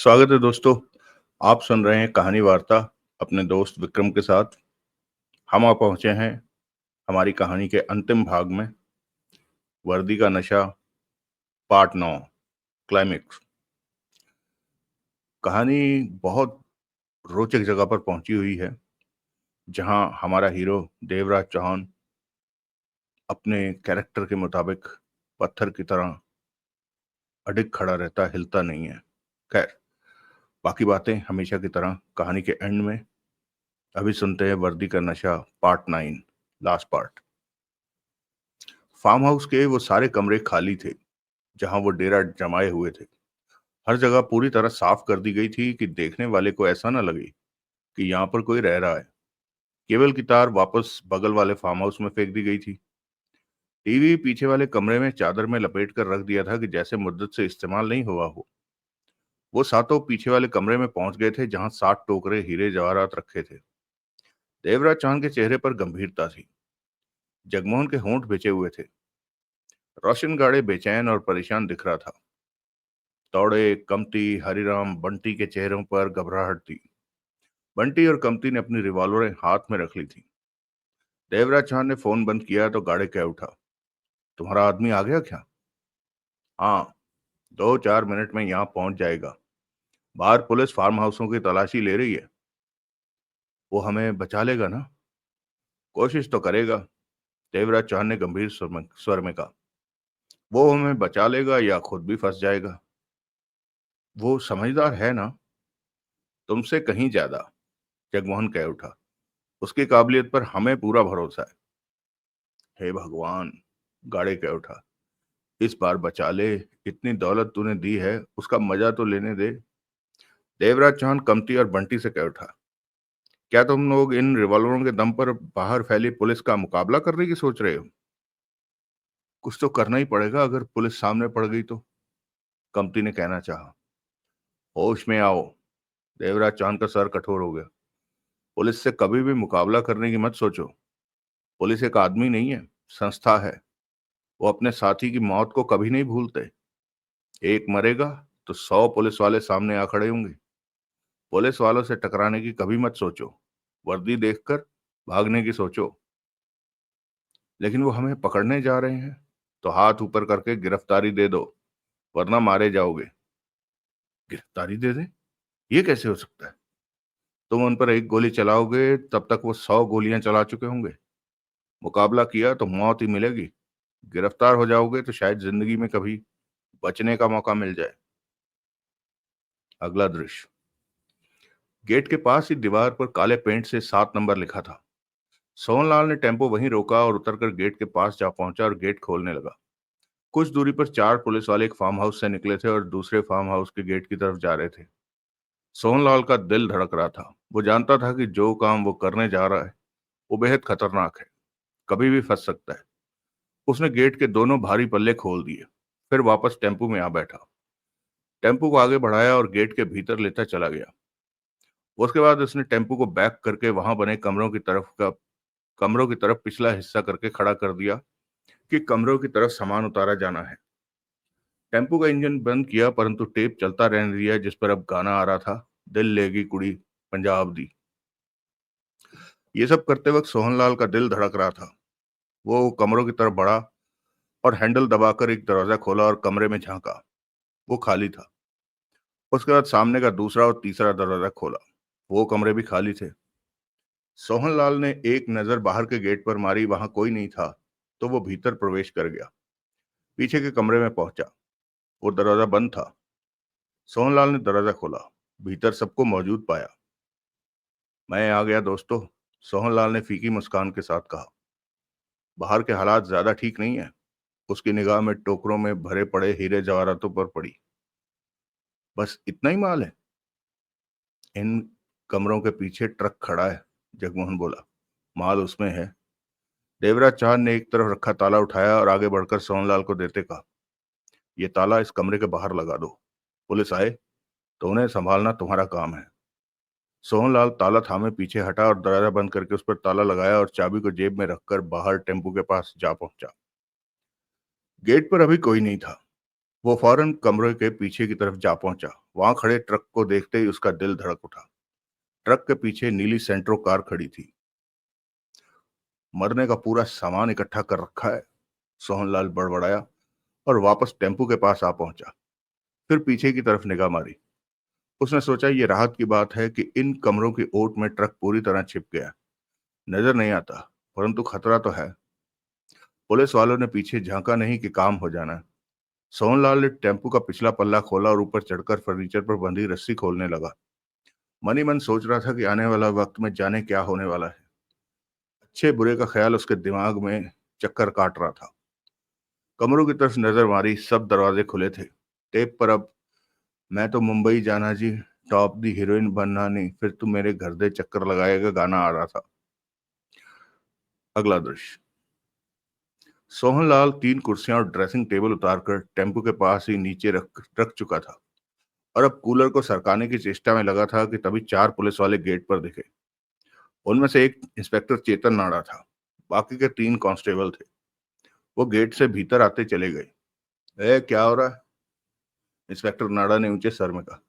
स्वागत है दोस्तों। आप सुन रहे हैं कहानी वार्ता अपने दोस्त विक्रम के साथ। हम आप पहुंचे हैं हमारी कहानी के अंतिम भाग में। वर्दी का नशा पार्ट 9 क्लाइमेक्स। कहानी बहुत रोचक जगह पर पहुंची हुई है, जहां हमारा हीरो देवराज चौहान अपने कैरेक्टर के मुताबिक पत्थर की तरह अडिग खड़ा रहता, हिलता नहीं है। खैर, बाकी बातें हमेशा की तरह कहानी के एंड में। अभी सुनते हैं वर्दी का नशा part 9, last part. Farm house के वो सारे कमरे खाली थे जहां वो डेरा जमाए हुए थे। हर जगह पूरी तरह साफ कर दी गई थी कि देखने वाले को ऐसा ना लगे कि यहाँ पर कोई रह रहा है। केबल की तार वापस बगल वाले फार्म हाउस में फेंक दी गई थी। टीवी पीछे वाले कमरे में चादर में लपेट कर रख दिया था कि जैसे मुद्दत से इस्तेमाल नहीं हुआ हो। वो सातों पीछे वाले कमरे में पहुंच गए थे जहां 60 टोकरे हीरे जवाहरात रखे थे। देवराज चांद के चेहरे पर गंभीरता थी। जगमोहन के होंठ बेचे हुए थे। रोशन गाड़े बेचैन और परेशान दिख रहा था। तौड़े, कमती, हरिराम, बंटी के चेहरों पर घबराहट थी। बंटी और कमती ने अपनी रिवॉल्वरें हाथ में रख ली थी। देवराज चौहान ने फोन बंद किया तो गाड़े कह उठा, तुम्हारा आदमी आ गया क्या? हाँ, 2-4 मिनट में यहाँ पहुंच जाएगा। बाहर पुलिस फार्म हाउसों की तलाशी ले रही है। वो हमें बचा लेगा ना? कोशिश तो करेगा, देवराज चौहान ने गंभीर स्वर में कहा। वो हमें बचा लेगा या खुद भी फंस जाएगा? वो समझदार है ना, तुमसे कहीं ज्यादा। जगमोहन कह उठा, उसकी काबिलियत पर हमें पूरा भरोसा है। हे भगवान, गाड़े कह उठा, इस बार बचा ले। इतनी दौलत तूने दी है, उसका मजा तो लेने दे। देवराज चौहान कमती और बंटी से कह उठा, क्या तुम लोग इन रिवॉल्वरों के दम पर बाहर फैली पुलिस का मुकाबला करने की सोच रहे हो? कुछ तो करना ही पड़ेगा अगर पुलिस सामने पड़ गई तो, कमती ने कहना चाहा। होश में आओ। देवराज चौहान का सर कठोर हो गया। पुलिस से कभी भी मुकाबला करने की मत सोचो। पुलिस एक आदमी नहीं है, संस्था है। वो अपने साथी की मौत को कभी नहीं भूलते। एक मरेगा तो 100 पुलिस वाले सामने आ खड़े होंगे। पुलिस वालों से टकराने की कभी मत सोचो। वर्दी देखकर भागने की सोचो। लेकिन वो हमें पकड़ने जा रहे हैं तो हाथ ऊपर करके गिरफ्तारी दे दो, वरना मारे जाओगे। गिरफ्तारी दे दे? ये कैसे हो सकता है? तुम उन पर एक गोली चलाओगे तब तक वो 100 गोलियां चला चुके होंगे। मुकाबला किया तो मौत ही मिलेगी। गिरफ्तार हो जाओगे तो शायद जिंदगी में कभी बचने का मौका मिल जाए। अगला दृश्य। गेट के पास ही दीवार पर काले पेंट से 7 नंबर लिखा था। सोहनलाल ने टेम्पो वहीं रोका और उतरकर गेट के पास जा पहुंचा और गेट खोलने लगा। कुछ दूरी पर 4 पुलिस वाले एक फार्म हाउस से निकले थे और दूसरे फार्म हाउस के गेट की तरफ जा रहे थे। सोहनलाल का दिल धड़क रहा था। वो जानता था कि जो काम वो करने जा रहा है वो बेहद खतरनाक है, कभी भी फंस सकता है। उसने गेट के दोनों भारी पल्ले खोल दिए, फिर वापस टेम्पो में आ बैठा। टेम्पो को आगे बढ़ाया और गेट के भीतर लेता चला गया। उसके बाद उसने टेम्पो को बैक करके वहां बने कमरों की तरफ पिछला हिस्सा करके खड़ा कर दिया कि कमरों की तरफ सामान उतारा जाना है। टेम्पो का इंजन बंद किया परंतु टेप चलता रहने दिया जिस पर अब गाना आ रहा था, दिल लेगी कुड़ी पंजाब दी। ये सब करते वक्त सोहनलाल का दिल धड़क रहा था। वो कमरों की तरफ बढ़ा और हैंडल दबाकर एक दरवाजा खोला और कमरे में झांका। वो खाली था। उसके बाद सामने का दूसरा और तीसरा दरवाजा खोला। वो कमरे भी खाली थे। सोहनलाल ने एक नजर बाहर के गेट पर मारी, वहां कोई नहीं था तो वो भीतर प्रवेश कर गया। पीछे के कमरे में पहुंचा। वो दरवाजा बंद था। सोहनलाल ने दरवाजा खोला। भीतर सबको मौजूद पाया। मैं आ गया दोस्तों, सोहनलाल ने फीकी मुस्कान के साथ कहा। बाहर के हालात ज्यादा ठीक नहीं है। उसकी निगाह में टोकरों में भरे पड़े हीरे जवाहरातों पर पड़ी। बस इतना ही माल है? इन कमरों के पीछे ट्रक खड़ा है, जगमोहन बोला। माल उसमें है। देवराज चौहान ने एक तरफ रखा ताला उठाया और आगे बढ़कर सोहनलाल को देते कहा, यह ताला इस कमरे के बाहर लगा दो। पुलिस आए तो उन्हें संभालना तुम्हारा काम है। सोहनलाल ताला थामे पीछे हटा और दरवाजा बंद करके उस पर ताला लगाया और चाबी को जेब में रखकर बाहर टेम्पो के पास जा पहुंचा। गेट पर अभी कोई नहीं था। वो फौरन कमरे के पीछे की तरफ जा पहुंचा। वहां खड़े ट्रक को देखते ही उसका दिल धड़क उठा। ट्रक के पीछे नीली सेंट्रो कार खड़ी थी। मरने का पूरा सामान इकट्ठा कर रखा है, सोहनलाल बड़बड़ाया और वापस टेम्पू के पास आ पहुंचा। फिर पीछे की तरफ निगाह मारी। उसने सोचा ये राहत की बात है कि इन कमरों की ओट में ट्रक पूरी तरह छिप गया। नजर नहीं आता, परंतु खतरा तो है। पुलिस वालों ने पीछे झांका नहीं कि काम हो जाना है। सोहनलाल ने टेम्पू का पिछला पल्ला खोला और ऊपर चढ़कर फर्नीचर पर बंधी रस्सी खोलने लगा। मन ही मन सोच रहा था कि आने वाला वक्त में जाने क्या होने वाला है। अच्छे बुरे का ख्याल उसके दिमाग में चक्कर काट रहा था। कमरों की तरफ नजर मारी, सब दरवाजे खुले थे। टेप पर अब मैं तो मुंबई जाना जी, टॉप दी हीरोइन बनना नहीं, फिर तू मेरे घर दे चक्कर लगाएगा गाना आ रहा था। अगला दृश्य। सोहनलाल 3 कुर्सियां और ड्रेसिंग टेबल उतारकर टेम्पू के पास ही नीचे रख चुका था और अब कूलर को सरकाने की चेष्टा में लगा था कि तभी 4 पुलिस वाले गेट पर दिखे। उनमें से एक इंस्पेक्टर चेतन नाड़ा था। बाकी के 3 कांस्टेबल थे। वो गेट से भीतर आते चले गए। क्या हो रहा है? इंस्पेक्टर नाड़ा ने ऊंचे स्वर में कहा।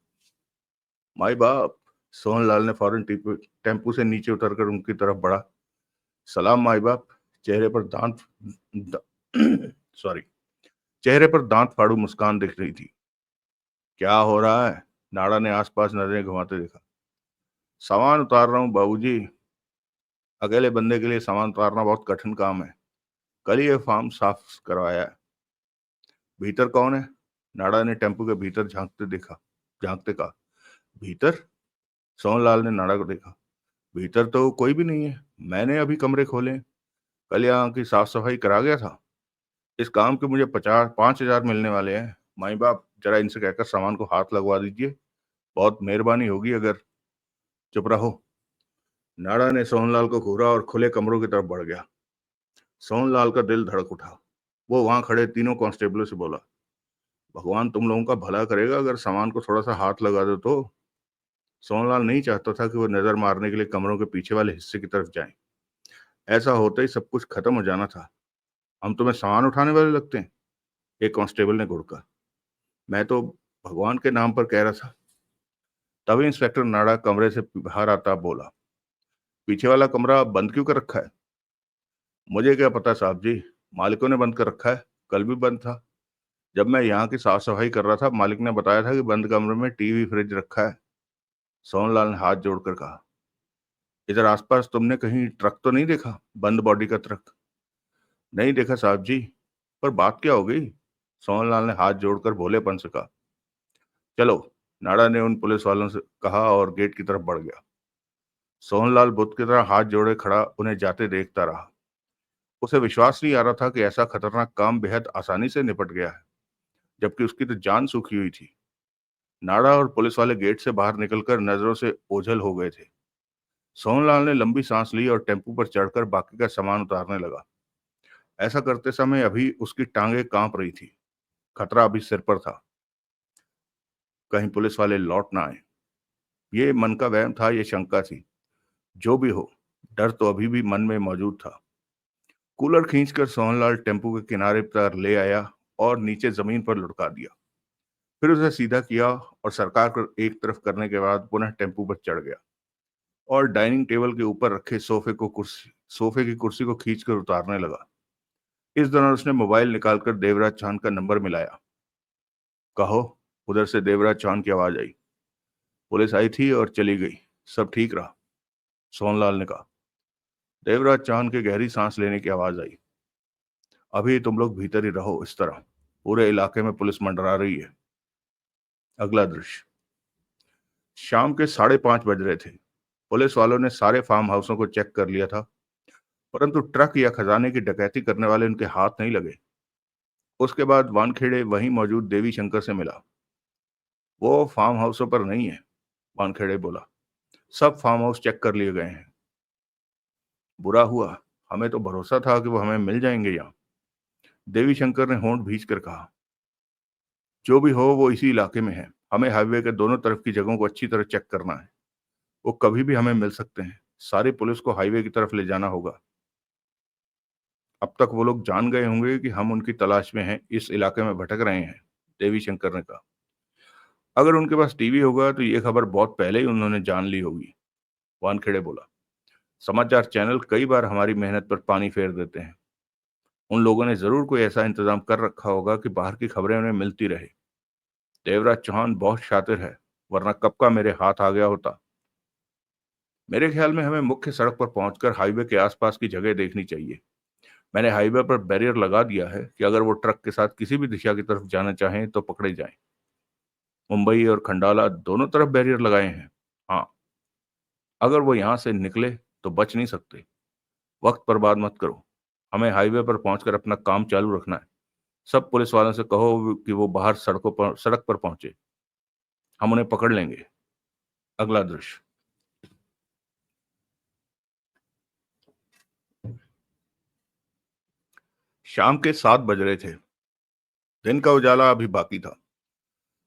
माई बाप। सोहनलाल ने फौरन टेम्पू से नीचे उतरकर उनकी तरफ बढ़ा। सलाम माई बाप। चेहरे पर सॉरी, चेहरे पर दांत फाड़ू मुस्कान दिख रही थी। क्या हो रहा है? नाड़ा ने आसपास नजरें घुमाते देखा। सामान उतार रहा हूँ बाबूजी। अकेले बंदे के लिए सामान उतारना बहुत कठिन काम है। कल ही ये फार्म साफ करवाया है। भीतर कौन है? नाड़ा ने टेम्पू के भीतर झांकते कहा। भीतर? सोहनलाल ने नाड़ा को देखा। भीतर तो कोई भी नहीं है। मैंने अभी कमरे खोले। कल यहाँ की साफ सफाई करा गया था। इस काम के मुझे 5,000 मिलने वाले हैं। माई बाप, जरा इनसे कहकर सामान को हाथ लगवा दीजिए, बहुत मेहरबानी होगी अगर। चुप रहो। नाड़ा ने सोहनलाल को घूरा और खुले कमरों की तरफ बढ़ गया। सोहनलाल का दिल धड़क उठा। वो वहां खड़े 3 कांस्टेबलों से बोला, भगवान तुम लोगों का भला करेगा अगर सामान को थोड़ा सा हाथ लगा दो तो। सोहनलाल नहीं चाहता था कि वो नजर मारने के लिए कमरों के पीछे वाले हिस्से की तरफ जाए। ऐसा होते ही सब कुछ खत्म हो जाना था। हम तुम्हें सामान उठाने वाले लगते हैं? एक कांस्टेबल ने घुड़का। मैं तो भगवान के नाम पर कह रहा था। तभी इंस्पेक्टर नाड़ा कमरे से बाहर आता बोला, पीछे वाला कमरा बंद क्यों कर रखा है? मुझे क्या पता साहब जी, मालिकों ने बंद कर रखा है। कल भी बंद था। जब मैं यहाँ की साफ सफाई कर रहा था, मालिक ने बताया था कि बंद कमरे में टीवी फ्रिज रखा है। सोहनलाल ने हाथ जोड़कर कहा। इधर आसपास तुमने कहीं ट्रक तो नहीं देखा? बंद बॉडी का ट्रक? नहीं देखा साहब जी। पर बात क्या हो गई? सोहनलाल ने हाथ जोड़कर भोलेपन से कहा। चलो, नाड़ा ने उन पुलिस वालों से कहा और गेट की तरफ बढ़ गया। सोहनलाल बुद्ध की तरह हाथ जोड़े खड़ा उन्हें जाते देखता रहा। उसे विश्वास नहीं आ रहा था कि ऐसा खतरनाक काम बेहद आसानी से निपट गया है, जबकि उसकी तो जान सूखी हुई थी। नाड़ा और पुलिस वाले गेट से बाहर निकलकर नजरों से ओझल हो गए थे। सोहनलाल ने लंबी सांस ली और टेम्पू पर चढ़कर बाकी का सामान उतारने लगा। ऐसा करते समय अभी उसकी टांगें कांप रही थी। खतरा अभी सिर पर था। कहीं पुलिस वाले लौट ना आए। ये मन का वहम था, ये शंका थी। जो भी हो, डर तो अभी भी मन में मौजूद था। कूलर खींचकर सोहनलाल टेम्पू के किनारे पर ले आया और नीचे जमीन पर लुढ़का दिया। फिर उसे सीधा किया और सरकार को एक तरफ करने के बाद पुनः टेम्पू पर चढ़ गया और डाइनिंग टेबल के ऊपर रखे सोफे की कुर्सी को खींचकर उतारने लगा। इस दौरान उसने मोबाइल निकालकर देवराज चांद का नंबर मिलाया। कहो। उधर से देवराज चांद की आवाज आई। पुलिस आई थी और चली गई। सब ठीक रहा, सोहनलाल ने कहा। देवराज चांद के गहरी सांस लेने की आवाज आई। अभी तुम लोग भीतर ही रहो। इस तरह पूरे इलाके में पुलिस मंडरा रही है। अगला दृश्य। शाम के 5:30 बज रहे थे। पुलिस वालों ने सारे फार्म हाउसों को चेक कर लिया था, परंतु ट्रक या खजाने की डकैती करने वाले उनके हाथ नहीं लगे। उसके बाद वानखेड़े वहीं मौजूद देवी शंकर से मिला। वो फार्म हाउसों पर नहीं है, वानखेड़े बोला। सब फार्म हाउस चेक कर लिए गए हैं। बुरा हुआ, हमें तो भरोसा था कि वो हमें मिल जाएंगे यहाँ। देवी शंकर ने होंठ भींच कर कहा। जो भी हो, वो इसी इलाके में है। हमें हाईवे के दोनों तरफ की जगहों को अच्छी तरह चेक करना है। वो कभी भी हमें मिल सकते हैं। सारी पुलिस को हाईवे की तरफ ले जाना होगा। अब तक वो लोग जान गए होंगे कि हम उनकी तलाश में हैं, इस इलाके में भटक रहे हैं। देवी शंकर ने कहा। अगर उनके पास टीवी होगा तो ये खबर बहुत पहले ही उन्होंने जान ली होगी, वानखेड़े बोला। समाचार चैनल कई बार हमारी मेहनत पर पानी फेर देते हैं। उन लोगों ने जरूर कोई ऐसा इंतजाम कर रखा होगा कि बाहर की खबरें उन्हें मिलती रहे। देवराज चौहान बहुत शातिर है, वरना कब का मेरे हाथ आ गया होता। मेरे ख्याल में हमें मुख्य सड़क पर पहुंचकर हाईवे के आसपास की जगह देखनी चाहिए। मैंने हाईवे पर बैरियर लगा दिया है कि अगर वो ट्रक के साथ किसी भी दिशा की तरफ जाना चाहें तो पकड़े जाएं। मुंबई और खंडाला दोनों तरफ बैरियर लगाए हैं। हाँ, अगर वो यहां से निकले तो बच नहीं सकते। वक्त बर्बाद मत करो, हमें हाईवे पर पहुंचकर अपना काम चालू रखना है। सब पुलिस वालों से कहो कि वो बाहर सड़क पर पहुंचे, हम उन्हें पकड़ लेंगे। अगला दृश्य। शाम के 7 बज रहे थे। दिन का उजाला अभी बाकी था।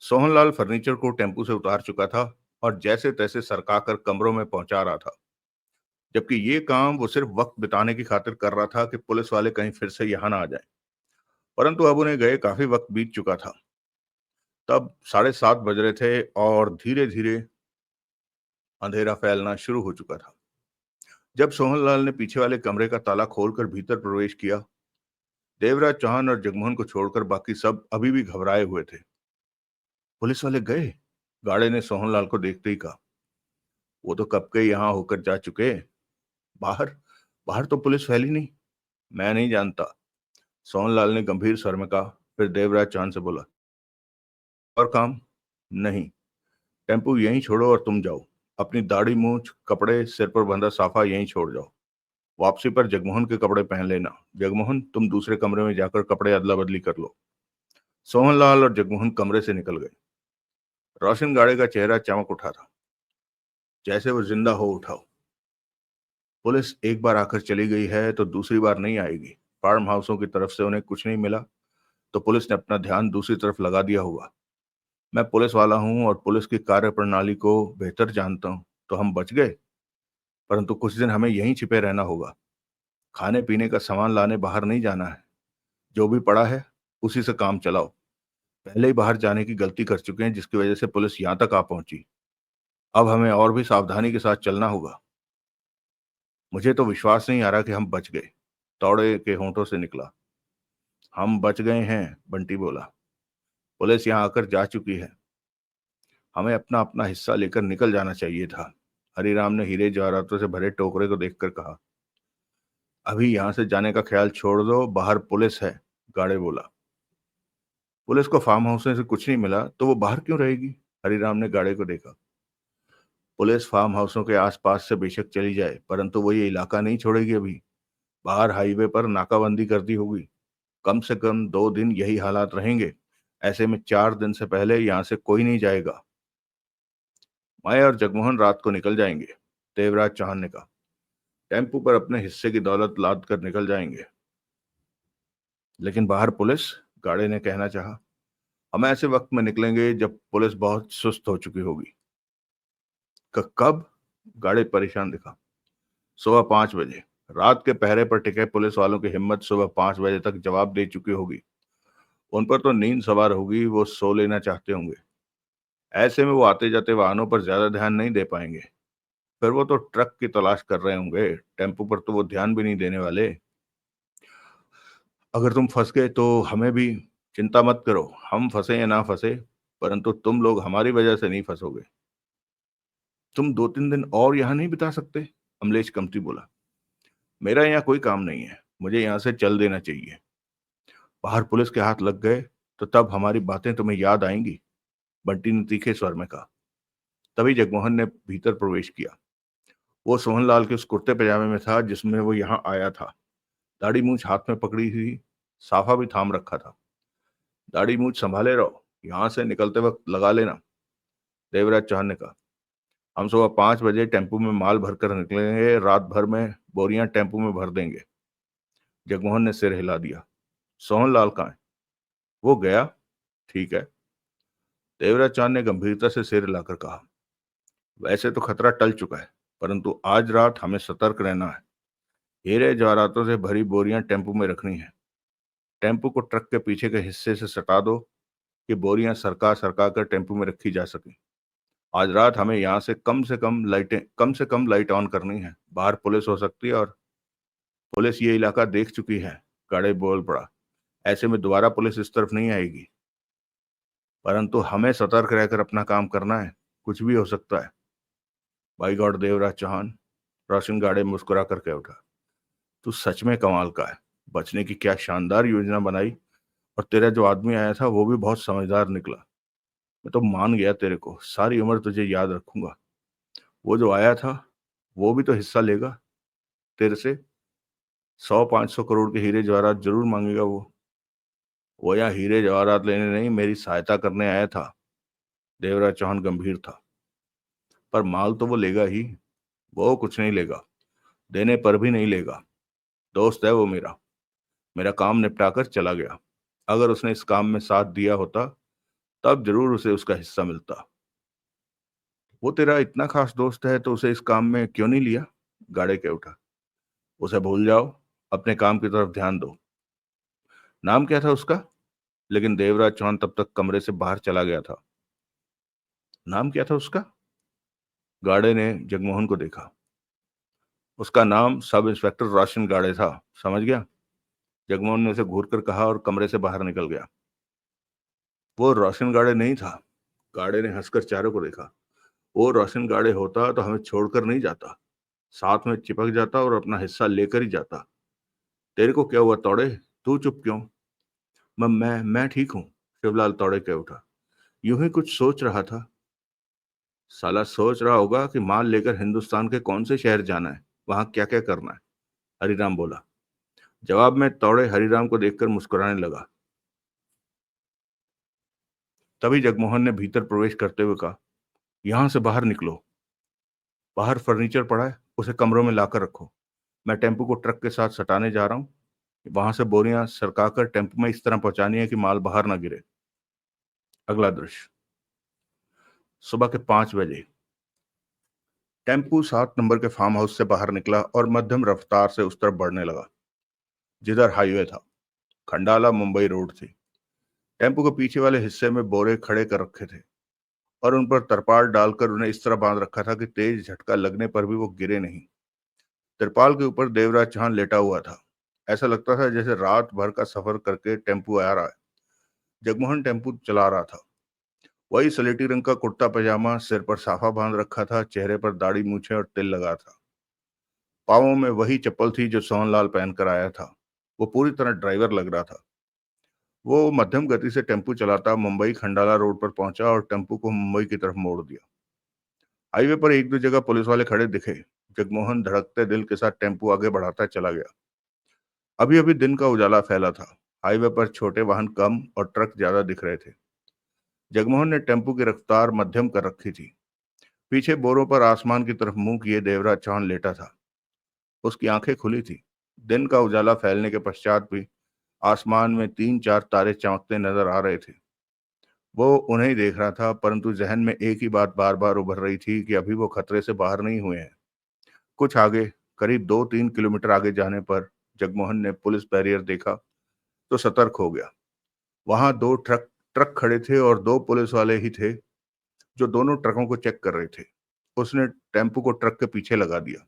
सोहनलाल फर्नीचर को टेम्पू से उतार चुका था और जैसे तैसे सरकाकर कमरों में पहुंचा रहा था। जबकि ये काम वो सिर्फ वक्त बिताने की खातिर कर रहा था कि पुलिस वाले कहीं फिर से यहां ना आ जाएं। परंतु अब उन्हें गए काफी वक्त बीत चुका था। तब 7:30 बज रहे थे और धीरे धीरे अंधेरा फैलना शुरू हो चुका था। जब सोहनलाल ने पीछे वाले कमरे का ताला खोलकर भीतर प्रवेश किया, देवराज चौहान और जगमोहन को छोड़कर बाकी सब अभी भी घबराए हुए थे। पुलिस वाले गए? गाड़े ने सोहनलाल को देखते ही कहा। वो तो कब के यहाँ होकर जा चुके। बाहर बाहर तो पुलिस फैली नहीं। मैं नहीं जानता, सोहनलाल ने गंभीर स्वर में कहा। फिर देवराज चौहान से बोला, और काम? नहीं, टेम्पू यहीं छोड़ो और तुम जाओ। अपनी दाढ़ी मूछ कपड़े सिर पर बंधा साफा यहीं छोड़ जाओ। वापसी पर जगमोहन के कपड़े पहन लेना। जगमोहन, तुम दूसरे कमरे में जाकर कपड़े अदला बदली कर लो। सोहनलाल और जगमोहन कमरे से निकल गए। रोशन गाड़े का चेहरा चमक उठा था, जैसे वो जिंदा हो उठा हो। पुलिस एक बार आकर चली गई है तो दूसरी बार नहीं आएगी। फार्म हाउसों की तरफ से उन्हें कुछ नहीं मिला तो पुलिस ने अपना ध्यान दूसरी तरफ लगा दिया होगा। मैं पुलिस वाला हूं और पुलिस की कार्य प्रणाली को बेहतर जानता हूं। तो हम बच गए, परंतु कुछ दिन हमें यहीं छिपे रहना होगा। खाने पीने का सामान लाने बाहर नहीं जाना है। जो भी पड़ा है उसी से काम चलाओ। पहले ही बाहर जाने की गलती कर चुके हैं, जिसकी वजह से पुलिस यहां तक आ पहुंची। अब हमें और भी सावधानी के साथ चलना होगा। मुझे तो विश्वास नहीं आ रहा कि हम बच गए, तौड़े के होंठों से निकला। हम बच गए हैं, बंटी बोला। पुलिस यहाँ आकर जा चुकी है। हमें अपना अपना हिस्सा लेकर निकल जाना चाहिए था। हरिराम ने हीरे जवाहरातों से भरे टोकरे को देखकर कहा। अभी यहाँ से जाने का ख्याल छोड़ दो, बाहर पुलिस है, गाड़े बोला। पुलिस को फार्म हाउस से कुछ नहीं मिला तो वो बाहर क्यों रहेगी? हरिराम ने गाड़े को देखा। पुलिस फार्म हाउसों के आसपास से बेशक चली जाए, परंतु वो ये इलाका नहीं छोड़ेगी। अभी बाहर हाईवे पर नाकाबंदी कर दी होगी। कम से कम 2 दिन यही हालात रहेंगे। ऐसे में 4 दिन से पहले यहाँ से कोई नहीं जाएगा। मैं और जगमोहन रात को निकल जाएंगे, देवराज चौहान ने कहा। टेम्पू पर अपने हिस्से की दौलत लाद कर निकल जाएंगे। लेकिन बाहर पुलिस, गाड़े ने कहना चाहा। हम ऐसे वक्त में निकलेंगे जब पुलिस बहुत सुस्त हो चुकी होगी। कब? गाड़े परेशान दिखा। सुबह 5 बजे। रात के पहरे पर टिके पुलिस वालों की हिम्मत सुबह 5 बजे तक जवाब दे चुकी होगी। उन पर तो नींद सवार होगी, वो सो लेना चाहते होंगे। ऐसे में वो आते जाते वाहनों पर ज्यादा ध्यान नहीं दे पाएंगे। फिर वो तो ट्रक की तलाश कर रहे होंगे, टेम्पू पर तो वो ध्यान भी नहीं देने वाले। अगर तुम फंस गए तो हमें भी। चिंता मत करो, हम फंसे या ना फंसे, परंतु तुम लोग हमारी वजह से नहीं फंसोगे। तुम 2-3 दिन और यहाँ नहीं बिता सकते? अमलेश कमती बोला। मेरा यहाँ कोई काम नहीं है, मुझे यहाँ से चल देना चाहिए। बाहर पुलिस के हाथ लग गए तो तब हमारी बातें तुम्हें याद आएंगी, बंटी ने तीखे स्वर में कहा। तभी जगमोहन ने भीतर प्रवेश किया। वो सोहनलाल के उस कुर्ते पजामे में था जिसमें वो यहाँ आया था। दाढ़ी मूछ हाथ में पकड़ी हुई, साफा भी थाम रखा था। दाढ़ी मूछ संभाले रहो, यहाँ से निकलते वक्त लगा लेना, देवराज चौहान ने कहा। हम सुबह 5 बजे टेम्पू में माल भरकर निकलेंगे, रात भर में बोरियां टेम्पू में भर देंगे। जगमोहन ने सिर हिला दिया। सोहनलाल कहाँ है? वो गया। ठीक है, देवराज चौहान ने गंभीरता से सिर हिलाकर कहा। वैसे तो खतरा टल चुका है, परंतु आज रात हमें सतर्क रहना है। हीरे जवाहरातों से भरी बोरियां टेम्पू में रखनी है। टेम्पू को ट्रक के पीछे के हिस्से से सटा दो कि बोरियां सरका सरका कर टेम्पो में रखी जा सके। आज रात हमें यहाँ से कम से कम लाइट ऑन करनी है। बाहर पुलिस हो सकती है और पुलिस ये इलाका देख चुकी है। गाड़े बोल पड़ा, ऐसे में दोबारा पुलिस इस तरफ नहीं आएगी। परंतु हमें सतर्क रहकर अपना काम करना है, कुछ भी हो सकता है। बाई गॉड देवराज चौहान, रोशन गाड़े मुस्कुरा कर कह उठा, तू सच में कमाल का है। बचने की क्या शानदार योजना बनाई, और तेरा जो आदमी आया था वो भी बहुत समझदार निकला। मैं तो मान गया तेरे को, सारी उम्र तुझे याद रखूंगा। वो जो आया था वो भी तो हिस्सा लेगा तेरे से। 100-500 करोड़ के हीरे जवाहरात जरूर मांगेगा वो यहाँ हीरे जवाहरात लेने नहीं, मेरी सहायता करने आया था। देवराज चौहान गंभीर था। पर माल तो वो लेगा ही। वो कुछ नहीं लेगा, देने पर भी नहीं लेगा। दोस्त है वो मेरा। मेरा काम निपटाकर चला गया। अगर उसने इस काम में साथ दिया होता तब जरूर उसे उसका हिस्सा मिलता। वो तेरा इतना खास दोस्त है तो उसे इस काम में क्यों नहीं लिया? गाड़े के उठा, उसे भूल जाओ, अपने काम की तरफ ध्यान दो। नाम क्या था उसका? लेकिन देवराज चौहान तब तक कमरे से बाहर चला गया था। नाम क्या था उसका? गाड़े ने जगमोहन को देखा। उसका नाम सब इंस्पेक्टर रोशन गाड़े था, समझ गया? जगमोहन ने उसे घूर कर कहा और कमरे से बाहर निकल गया। वो रोशन गाड़े नहीं था। गाड़े ने हंसकर चारों को देखा। वो रोशन गाड़े होता तो हमें छोड़कर नहीं जाता, साथ में चिपक जाता और अपना हिस्सा लेकर ही जाता। तेरे को क्या हुआ तौड़े? तू चुप क्यों? मैं ठीक हूँ। शिवलाल तौड़े कह उठा, यूं ही कुछ सोच रहा था। साला सोच रहा होगा कि माल लेकर हिंदुस्तान के कौन से शहर जाना है, वहां क्या क्या करना है। हरिराम बोला। जवाब में तौड़े हरिराम को देखकर मुस्कुराने लगा। तभी जगमोहन ने भीतर प्रवेश करते हुए कहा, यहां से बाहर निकलो। बाहर फर्नीचर पड़ा है, उसे कमरों में लाकर रखो। मैं टेम्पो को ट्रक के साथ सटाने जा रहा हूँ। वहां से बोरियां सरकाकर टेम्पो में इस तरह पहुंचानी है कि माल बाहर ना गिरे। अगला दृश्य, सुबह के 5 बजे। टेम्पू 7 नंबर के फार्म हाउस से बाहर निकला और मध्यम रफ्तार से उस तरफ बढ़ने लगा जिधर हाईवे था। खंडाला मुंबई रोड थी। टेम्पू के पीछे वाले हिस्से में बोरे खड़े कर रखे थे और उन पर तरपाल डालकर उन्हें इस तरह बांध रखा था कि तेज झटका लगने पर भी वो गिरे नहीं। तिरपाल के ऊपर देवराज चौहान लेटा हुआ था। ऐसा लगता था जैसे रात भर का सफर करके टेम्पू आ रहा है। जगमोहन टेम्पू चला रहा था। वही सलेटी रंग का कुर्ता पजामा, सिर पर साफा बांध रखा था, चेहरे पर दाढ़ी मूछें और तिल लगा था। पाँवों में वही चप्पल थी जो सोहनलाल पहनकर आया था। वो पूरी तरह ड्राइवर लग रहा था। वो मध्यम गति से टेम्पू चलाता मुंबई खंडाला रोड पर पहुंचा और टेम्पू को मुंबई की तरफ मोड़ दिया। हाईवे पर एक दो जगह पुलिस वाले खड़े दिखे। जगमोहन धड़कते दिल के साथ टेम्पू आगे बढ़ाता चला गया। अभी अभी दिन का उजाला फैला था। हाईवे पर छोटे वाहन कम और ट्रक ज्यादा दिख रहे थे। जगमोहन ने टेम्पू की रफ्तार मध्यम कर रखी थी। पीछे बोरों पर आसमान की तरफ मुंह किए देवराज चौहान लेटा था। उसकी आंखें खुली थी। दिन का उजाला फैलने के पश्चात भी आसमान में 3-4 तारे चमकते नजर आ रहे थे। वो उन्हें ही देख रहा था, परंतु जहन में एक ही बात बार बार उभर रही थी कि अभी वो खतरे से बाहर नहीं हुए हैं। कुछ आगे, करीब 2-3 किलोमीटर आगे जाने पर जगमोहन ने पुलिस बैरियर देखा तो सतर्क हो गया। वहां दो ट्रक ट्रक खड़े थे और दो पुलिस वाले ही थे जो दोनों ट्रकों को चेक कर रहे थे। उसने टेम्पू को ट्रक के पीछे लगा दिया।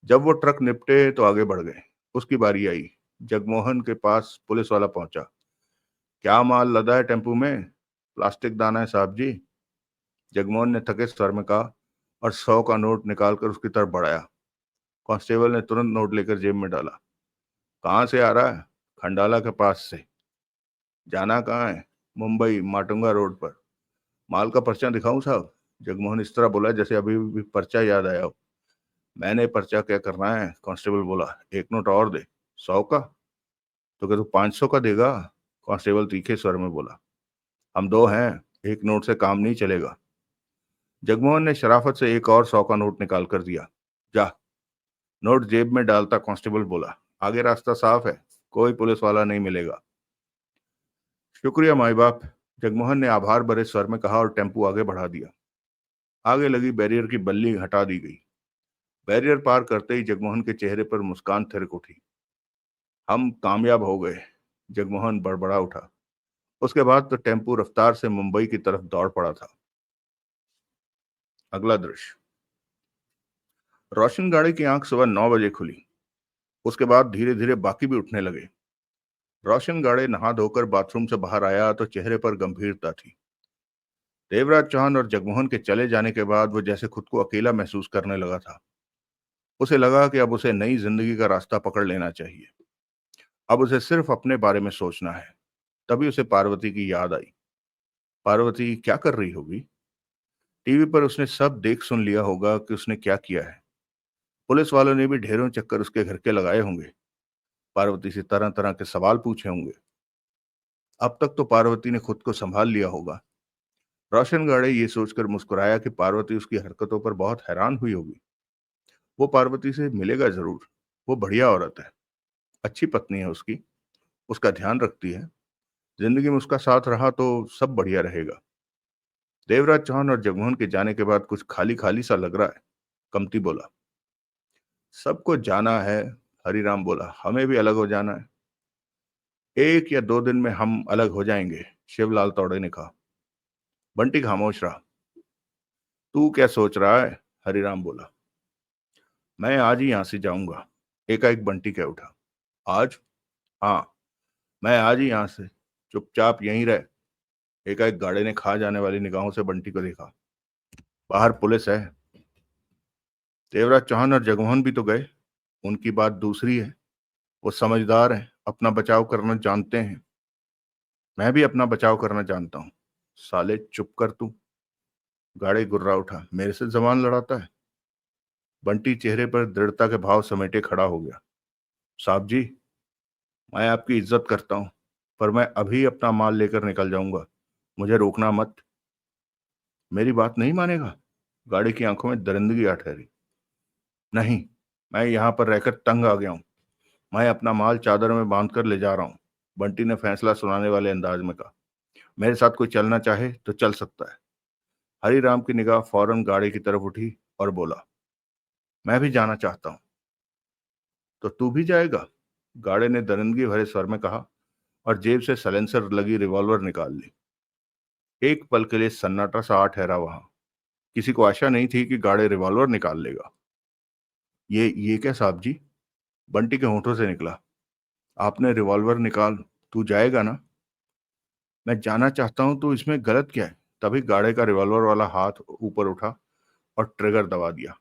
जब वो ट्रक निपटे तो आगे बढ़ गए। उसकी बारी आई। जगमोहन के पास पुलिस वाला पहुंचा। क्या माल लदा है टेम्पू में? प्लास्टिक दाना है साहब जी, जगमोहन ने थके स्वर में कहा और 100 का नोट निकालकर उसकी तरफ बढ़ाया। कांस्टेबल ने तुरंत नोट लेकर जेब में डाला। कहाँ से आ रहा है? खंडाला के पास से। जाना कहाँ है? मुंबई माटुंगा रोड पर। माल का पर्चा दिखाऊं साहब? जगमोहन इस तरह बोला जैसे अभी भी पर्चा याद आया हो। मैंने पर्चा क्या करना है? कांस्टेबल बोला। एक नोट और दे। 100 का? तो क्या तू 500 का देगा? कांस्टेबल तीखे स्वर में बोला। हम दो हैं, एक नोट से काम नहीं चलेगा। जगमोहन ने शराफत से एक और 100 का नोट निकाल कर दिया। जा। नोट जेब में डालता कांस्टेबल बोला, आगे रास्ता साफ है, कोई पुलिस वाला नहीं मिलेगा। शुक्रिया माई बाप, जगमोहन ने आभार भरे स्वर में कहा और टेम्पू आगे बढ़ा दिया। आगे लगी बैरियर की बल्ली हटा दी गई। बैरियर पार करते ही जगमोहन के चेहरे पर मुस्कान थिरक उठी। हम कामयाब हो गए। जगमोहन बड़बड़ा उठा। उसके बाद तो टेम्पू रफ्तार से मुंबई की तरफ दौड़ पड़ा था। अगला दृश्य। रोशन गाड़ी की आंख सुबह 9 बजे खुली। उसके बाद धीरे धीरे बाकी भी उठने लगे। रोशन गाड़े नहा धोकर बाथरूम से बाहर आया तो चेहरे पर गंभीरता थी। देवराज चौहान और जगमोहन के चले जाने के बाद वो जैसे खुद को अकेला महसूस करने लगा था। उसे लगा कि अब उसे नई जिंदगी का रास्ता पकड़ लेना चाहिए। अब उसे सिर्फ अपने बारे में सोचना है। तभी उसे पार्वती की याद आई। पार्वती क्या कर रही होगी? टीवी पर उसने सब देख सुन लिया होगा कि उसने क्या किया है। पुलिस वालों ने भी ढेरों चक्कर उसके घर के लगाए होंगे। पार्वती से तरह तरह के सवाल पूछे होंगे। अब तक तो पार्वती ने खुद को संभाल लिया होगा। रोशन गाड़े ये सोचकर मुस्कुराया कि पार्वती उसकी हरकतों पर बहुत हैरान हुई होगी। वो पार्वती से मिलेगा जरूर। वो बढ़िया औरत है, अच्छी पत्नी है उसकी, उसका ध्यान रखती है। जिंदगी में उसका साथ रहा तो सब बढ़िया रहेगा। देवराज चौहान और जगमोहन के जाने के बाद कुछ खाली खाली सा लग रहा है। कमती बोला। सबको जाना है। हरिराम बोला। हमें भी अलग हो जाना है। 1 या 2 दिन में हम अलग हो जाएंगे, शिवलाल तौड़े ने कहा। बंटी खामोश रहा। तू क्या सोच रहा है? हरिराम बोला। मैं आज ही यहां से जाऊंगा, एकाएक बंटी कह उठा। आज? हाँ, मैं आज ही यहां से। चुपचाप यहीं रह। एकाएक गाड़े ने खा जाने वाली निगाहों से बंटी को देखा। बाहर पुलिस है। देवराज चौहान और जगमोहन भी तो गए। उनकी बात दूसरी है। वो समझदार हैं, अपना बचाव करना जानते हैं। मैं भी अपना बचाव करना जानता हूँ। साले चुप कर तू। गाड़े गुर्रा उठा। मेरे से जबान लड़ाता है? बंटी चेहरे पर दृढ़ता के भाव समेटे खड़ा हो गया। साहब जी, मैं आपकी इज्जत करता हूँ, पर मैं अभी अपना माल लेकर निकल जाऊंगा। मुझे रोकना मत। मेरी बात नहीं मानेगा? गाड़ी की आंखों में दरिंदगी आ ठहरी। नहीं, मैं यहां पर रहकर तंग आ गया हूं। मैं अपना माल चादर में बांध कर ले जा रहा हूं। बंटी ने फैसला सुनाने वाले अंदाज में कहा। मेरे साथ कोई चलना चाहे तो चल सकता है। हरिराम की निगाह फौरन गाड़ी की तरफ उठी और बोला, मैं भी जाना चाहता हूं। तो तू भी जाएगा? गाड़े ने दरिंदगी भरे स्वर में कहा और जेब से सलेंसर लगी रिवॉल्वर निकाल ली। एक पल के लिए सन्नाटा सा आ ठहरा वहां। किसी को आशा नहीं थी कि गाड़े रिवॉल्वर निकाल लेगा। ये क्या साहब जी? बंटी के होठों से निकला। आपने रिवॉल्वर निकाल। तू जाएगा ना? मैं जाना चाहता हूं तो इसमें गलत क्या है? तभी गाड़े का रिवॉल्वर वाला हाथ ऊपर उठा और ट्रिगर दबा दिया।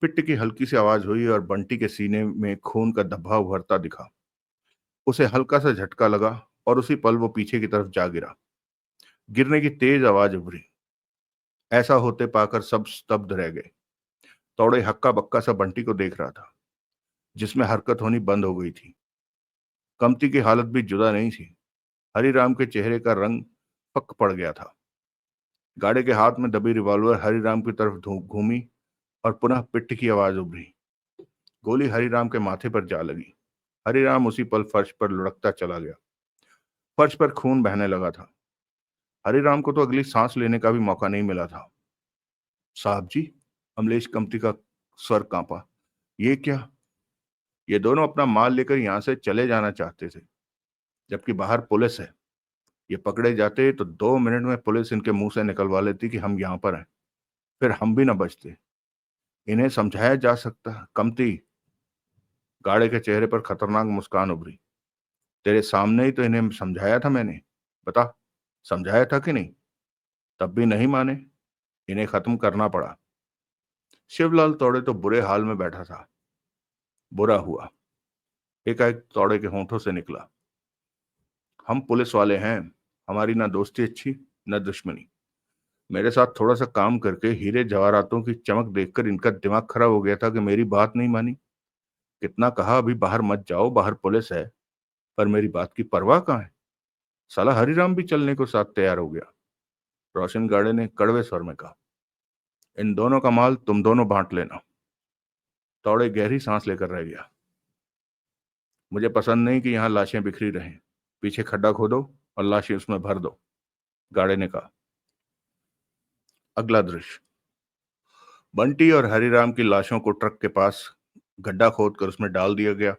पिट्ट की हल्की सी आवाज हुई और बंटी के सीने में खून का धब्बा उभरता दिखा। उसे हल्का सा झटका लगा और उसी पल वो पीछे की तरफ जा गिरा। गिरने की तेज आवाज उभरी। ऐसा होते पाकर सब स्तब्ध रह गए। तौड़े हक्का बक्का सा बंटी को देख रहा था, जिसमें हरकत होनी बंद हो गई थी। कमती की हालत भी जुदा नहीं थी। हरिराम के चेहरे का रंग फक पड़ गया था। गाड़े के हाथ में दबी रिवॉल्वर हरिराम की तरफ घूमी और पुनः पिट्ठ की आवाज उभरी। गोली हरिराम के माथे पर जा लगी। हरिराम उसी पल फर्श पर लुढ़कता चला गया। फर्श पर खून बहने लगा था। हरिराम को तो अगली सांस लेने का भी मौका नहीं मिला था। साहब जी, अमलेश कमती का स्वर कांपा। ये क्या? ये दोनों अपना माल लेकर यहां से चले जाना चाहते थे, जबकि बाहर पुलिस है। ये पकड़े जाते तो 2 मिनट में पुलिस इनके मुंह से निकलवा लेती कि हम यहाँ पर हैं। फिर हम भी ना बचते। इन्हें समझाया जा सकता। कमती। गाड़े के चेहरे पर खतरनाक मुस्कान उभरी। तेरे सामने ही तो इन्हें समझाया था मैंने। बता, समझाया था कि नहीं? तब भी नहीं माने। इन्हें खत्म करना पड़ा। शिवलाल तौड़े तो बुरे हाल में बैठा था। बुरा हुआ। एकाएक तौड़े के होंठों से निकला। हम पुलिस वाले हैं। हमारी ना दोस्ती अच्छी, न दुश्मनी। मेरे साथ थोड़ा सा काम करके हीरे जवाहरातों की चमक देखकर इनका दिमाग खराब हो गया था कि मेरी बात नहीं मानी। कितना कहा अभी बाहर मत जाओ, बाहर पुलिस है, पर मेरी बात की परवाह कहाँ है। साला हरिराम भी चलने को साथ तैयार हो गया। रोशन गाड़े ने कड़वे स्वर में कहा, इन दोनों का माल तुम दोनों बांट लेना। तौड़े गहरी सांस लेकर रह गया। मुझे पसंद नहीं कि यहाँ लाशें बिखरी रहें। पीछे खड्डा खोदो और लाशें उसमें भर दो, गाड़े ने कहा। अगला दृश्य। बंटी और हरिराम की लाशों को ट्रक के पास गड्ढा खोदकर उसमें डाल दिया गया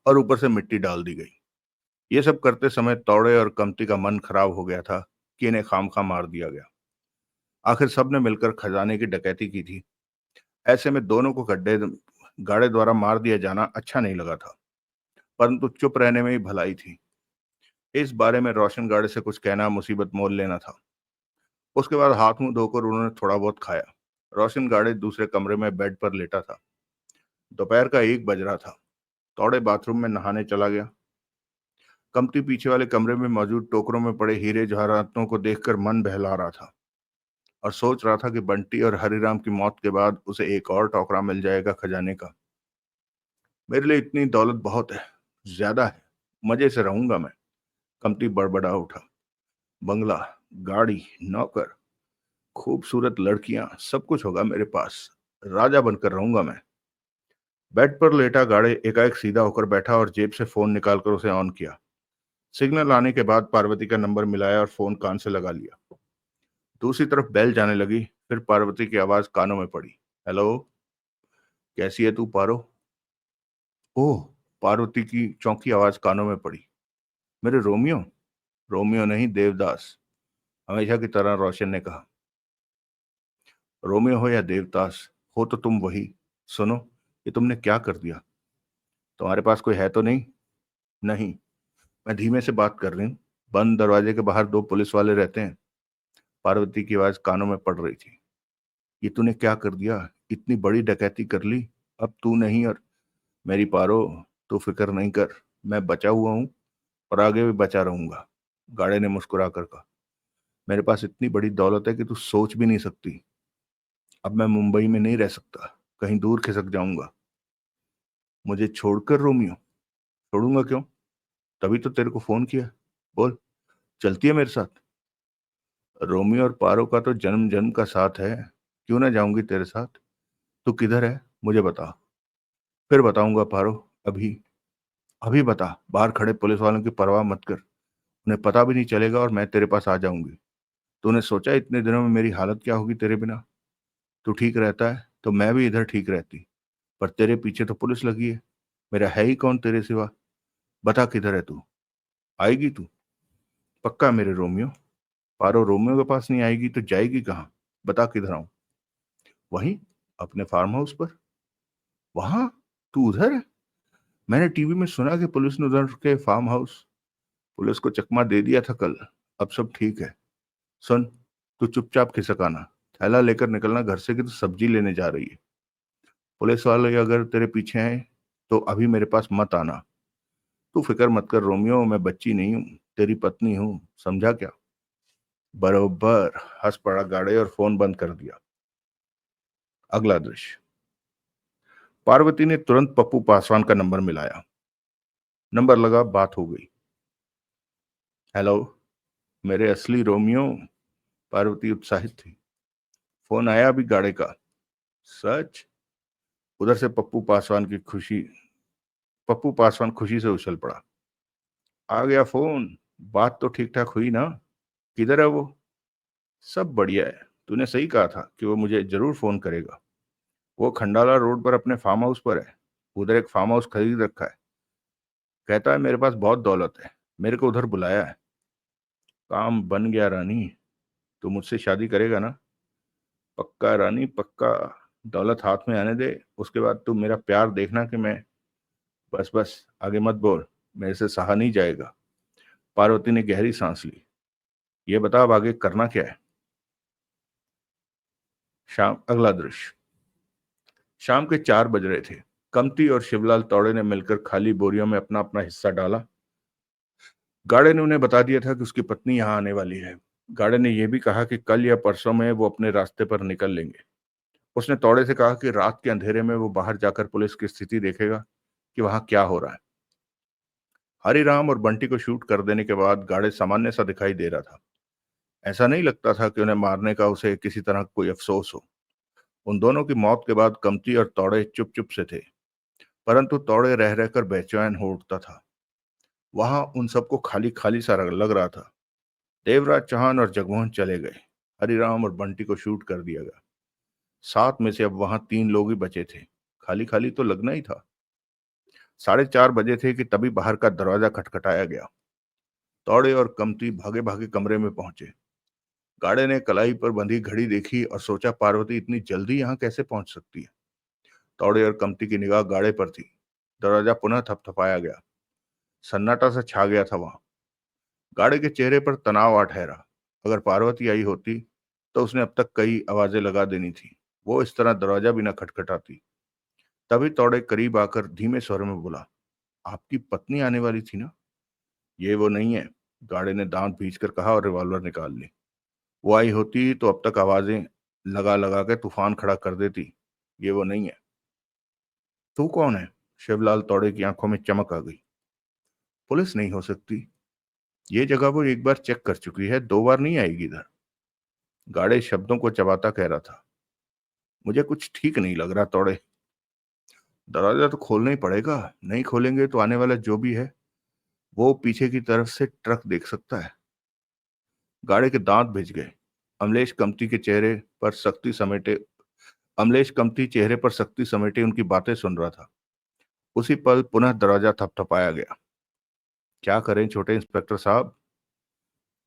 और ऊपर से मिट्टी डाल दी गई। ये सब करते समय तौड़े और कमती का मन खराब हो गया था कि इन्हें खामखा मार दिया गया। आखिर सबने मिलकर खजाने की डकैती की थी। ऐसे में दोनों को गड्ढे गाड़े द्वारा मार दिया जाना अच्छा नहीं लगा था, परंतु चुप रहने में ही भलाई थी। इस बारे में रोशन गाड़े से कुछ कहना मुसीबत मोल लेना था। उसके बाद हाथ मुंह धोकर उन्होंने थोड़ा बहुत खाया। रोशन गाड़े दूसरे कमरे में बेड पर लेटा था। दोपहर का 1 बज रहा था। तौड़े बाथरूम में नहाने चला गया। कमती पीछे वाले कमरे में मौजूद टोकरों में पड़े हीरे जवाहरातों को देखकर मन बहला रहा था और सोच रहा था कि बंटी और हरिराम की मौत के बाद उसे एक और टोकरा मिल जाएगा खजाने का। मेरे लिए इतनी दौलत बहुत है, ज्यादा है, मजे से रहूंगा मैं। कमती बड़बड़ा उठा। बंगला, गाड़ी, नौकर, खूबसूरत लड़कियां, सब कुछ होगा मेरे पास। राजा बनकर रहूंगा मैं। बेड पर लेटा गाड़े एकाएक सीधा होकर बैठा और जेब से फोन निकालकर उसे ऑन किया। सिग्नल आने के बाद पार्वती का नंबर मिलाया और फोन कान से लगा लिया। दूसरी तरफ बेल जाने लगी। फिर पार्वती की आवाज कानों में पड़ी। हेलो, कैसी है तू पारो? ओह, पार्वती की चौंकी आवाज कानों में पड़ी। मेरे रोमियो? रोमियो नहीं, देवदास, हमेशा की तरह रोशन ने कहा। रोमियो हो या देवदास हो, तो तुम वही। सुनो, ये तुमने क्या कर दिया? तुम्हारे पास कोई है तो नहीं? नहीं, मैं धीमे से बात कर रही हूँ। बंद दरवाजे के बाहर 2 पुलिस वाले रहते हैं। पार्वती की आवाज कानों में पड़ रही थी। ये तूने क्या कर दिया? इतनी बड़ी डकैती कर ली। अब तू नहीं और मेरी पारो, तू फिक्र नहीं कर। मैं बचा हुआ हूँ और आगे भी बचा रहूंगा। गाड़े ने मुस्कुरा कर कहा। मेरे पास इतनी बड़ी दौलत है कि तू सोच भी नहीं सकती। अब मैं मुंबई में नहीं रह सकता, कहीं दूर खिसक जाऊंगा। मुझे छोड़कर रोमियो? छोड़ूंगा क्यों? तभी तो तेरे को फोन किया। बोल, चलती है मेरे साथ? रोमियो और पारो का तो जन्म जन्म का साथ है, क्यों ना जाऊंगी तेरे साथ। तू किधर है मुझे बता। फिर बताऊंगा पारो। अभी, अभी बता। बाहर खड़े पुलिस वालों की परवाह मत कर, उन्हें पता भी नहीं चलेगा और मैं तेरे पास आ जाऊंगी। तूने सोचा इतने दिनों में मेरी हालत क्या होगी तेरे बिना? तू ठीक रहता है तो मैं भी इधर ठीक रहती, पर तेरे पीछे तो पुलिस लगी है। मेरा है ही कौन तेरे सिवा? बता किधर है तू? आएगी तू? पक्का मेरे रोमियो? पारो रोमियो के पास नहीं आएगी तो जाएगी कहाँ? बता किधर आऊं? वहीं, अपने फार्म हाउस पर। वहां? तू उधर है? मैंने टीवी में सुना कि पुलिस ने उधर के फार्म हाउस। पुलिस को चकमा दे दिया था कल। अब सब ठीक है। सुन, तू चुपचाप खिसक आना। थैला लेकर निकलना घर से कि तू सब्जी लेने जा रही है। पुलिस वाले अगर तेरे पीछे हैं तो अभी मेरे पास मत आना। तू फिक्र मत कर रोमियो, मैं बच्ची नहीं हूं, तेरी पत्नी हूं, समझा क्या? बरोबर, हंस पड़ा गाड़े और फोन बंद कर दिया। अगला दृश्य। पार्वती ने तुरंत पप्पू पासवान का नंबर मिलाया। नंबर लगा, बात हो गई। हेलो, मेरे असली रोमियो। पार्वती उत्साहित थी। फोन आया अभी गाड़े का। सच? उधर से पप्पू पासवान खुशी से उछल पड़ा। आ गया फोन। बात तो ठीक ठाक हुई ना? किधर है वो? सब बढ़िया है। तूने सही कहा था कि वो मुझे जरूर फोन करेगा। वो खंडाला रोड पर अपने फार्म हाउस पर है। उधर एक फार्म हाउस खरीद रखा है। कहता है मेरे पास बहुत दौलत है, मेरे को उधर बुलाया है। काम बन गया रानी। तू मुझसे शादी करेगा ना? पक्का रानी, पक्का। दौलत हाथ में आने दे, उसके बाद तू मेरा प्यार देखना कि मैं। बस बस, आगे मत बोल, मेरे से सहा नहीं जाएगा। पार्वती ने गहरी सांस ली। ये बता अब आगे करना क्या है? शाम। अगला दृश्य। शाम के 4 बज रहे थे। कमती और शिवलाल तौड़े ने मिलकर खाली बोरियों में अपना अपना हिस्सा डाला। गाड़े ने उन्हें बता दिया था कि उसकी पत्नी यहाँ आने वाली है। गाड़े ने यह भी कहा कि कल या परसों में वो अपने रास्ते पर निकल लेंगे। उसने तौड़े से कहा कि रात के अंधेरे में वो बाहर जाकर पुलिस की स्थिति देखेगा कि वहां क्या हो रहा है। हरिराम और बंटी को शूट कर देने के बाद गाड़े सामान्य सा दिखाई दे रहा था। ऐसा नहीं लगता था कि उन्हें मारने का उसे किसी तरह कोई अफसोस हो। उन दोनों की मौत के बाद कमती और तौड़े चुप चुप से थे, परंतु तौड़े रह रहकर बेचैन हो उठता था। वहां उन सबको खाली खाली सा लग रहा था। देवराज चौहान और जगमोहन चले गए। हरिराम और बंटी को शूट कर दिया गया। 7 में से अब वहां 3 लोग ही बचे थे। खाली खाली तो लगना ही था। 4:30 बजे थे कि तभी बाहर का दरवाजा खटखटाया गया। तौड़े और कमती भागे भागे कमरे में पहुंचे। गाड़े ने कलाई पर बंधी घड़ी देखी और सोचा, पार्वती इतनी जल्दी यहाँ कैसे पहुंच सकती है। तौड़े और कमती की निगाह गाड़े पर थी। दरवाजा पुनः थपथपाया गया। सन्नाटा सा छा गया था वहां। गाड़े के चेहरे पर तनाव आ ठहरा। अगर पार्वती आई होती तो उसने अब तक कई आवाजें लगा देनी थी। वो इस तरह दरवाजा भी न खटखटाती। तभी तौड़े करीब आकर धीमे स्वर में बोला, आपकी पत्नी आने वाली थी ना? ये वो नहीं है, गाड़े ने दांत भींच कर कहा और रिवॉल्वर निकाल ली। वो आई होती तो अब तक आवाजें लगा लगा के तूफान खड़ा कर देती। ये वो नहीं है। तू कौन है? शिवलाल तौड़े की आंखों में चमक आ गई। पुलिस नहीं हो सकती। ये जगह वो एक बार चेक कर चुकी है, दो बार नहीं आएगी इधर। गाड़े शब्दों को चबाता कह रहा था। मुझे कुछ ठीक नहीं लग रहा तौड़े। दरवाजा तो खोलना ही पड़ेगा। नहीं खोलेंगे तो आने वाला जो भी है वो पीछे की तरफ से ट्रक देख सकता है। गाड़े के दांत भिज गए। अमलेश कमती के चेहरे पर सख्ती समेटे अमलेश कमती चेहरे पर सख्ती समेटे उनकी बातें सुन रहा था। उसी पल पुनः दरवाजा थपथपाया गया। क्या करें छोटे इंस्पेक्टर साहब?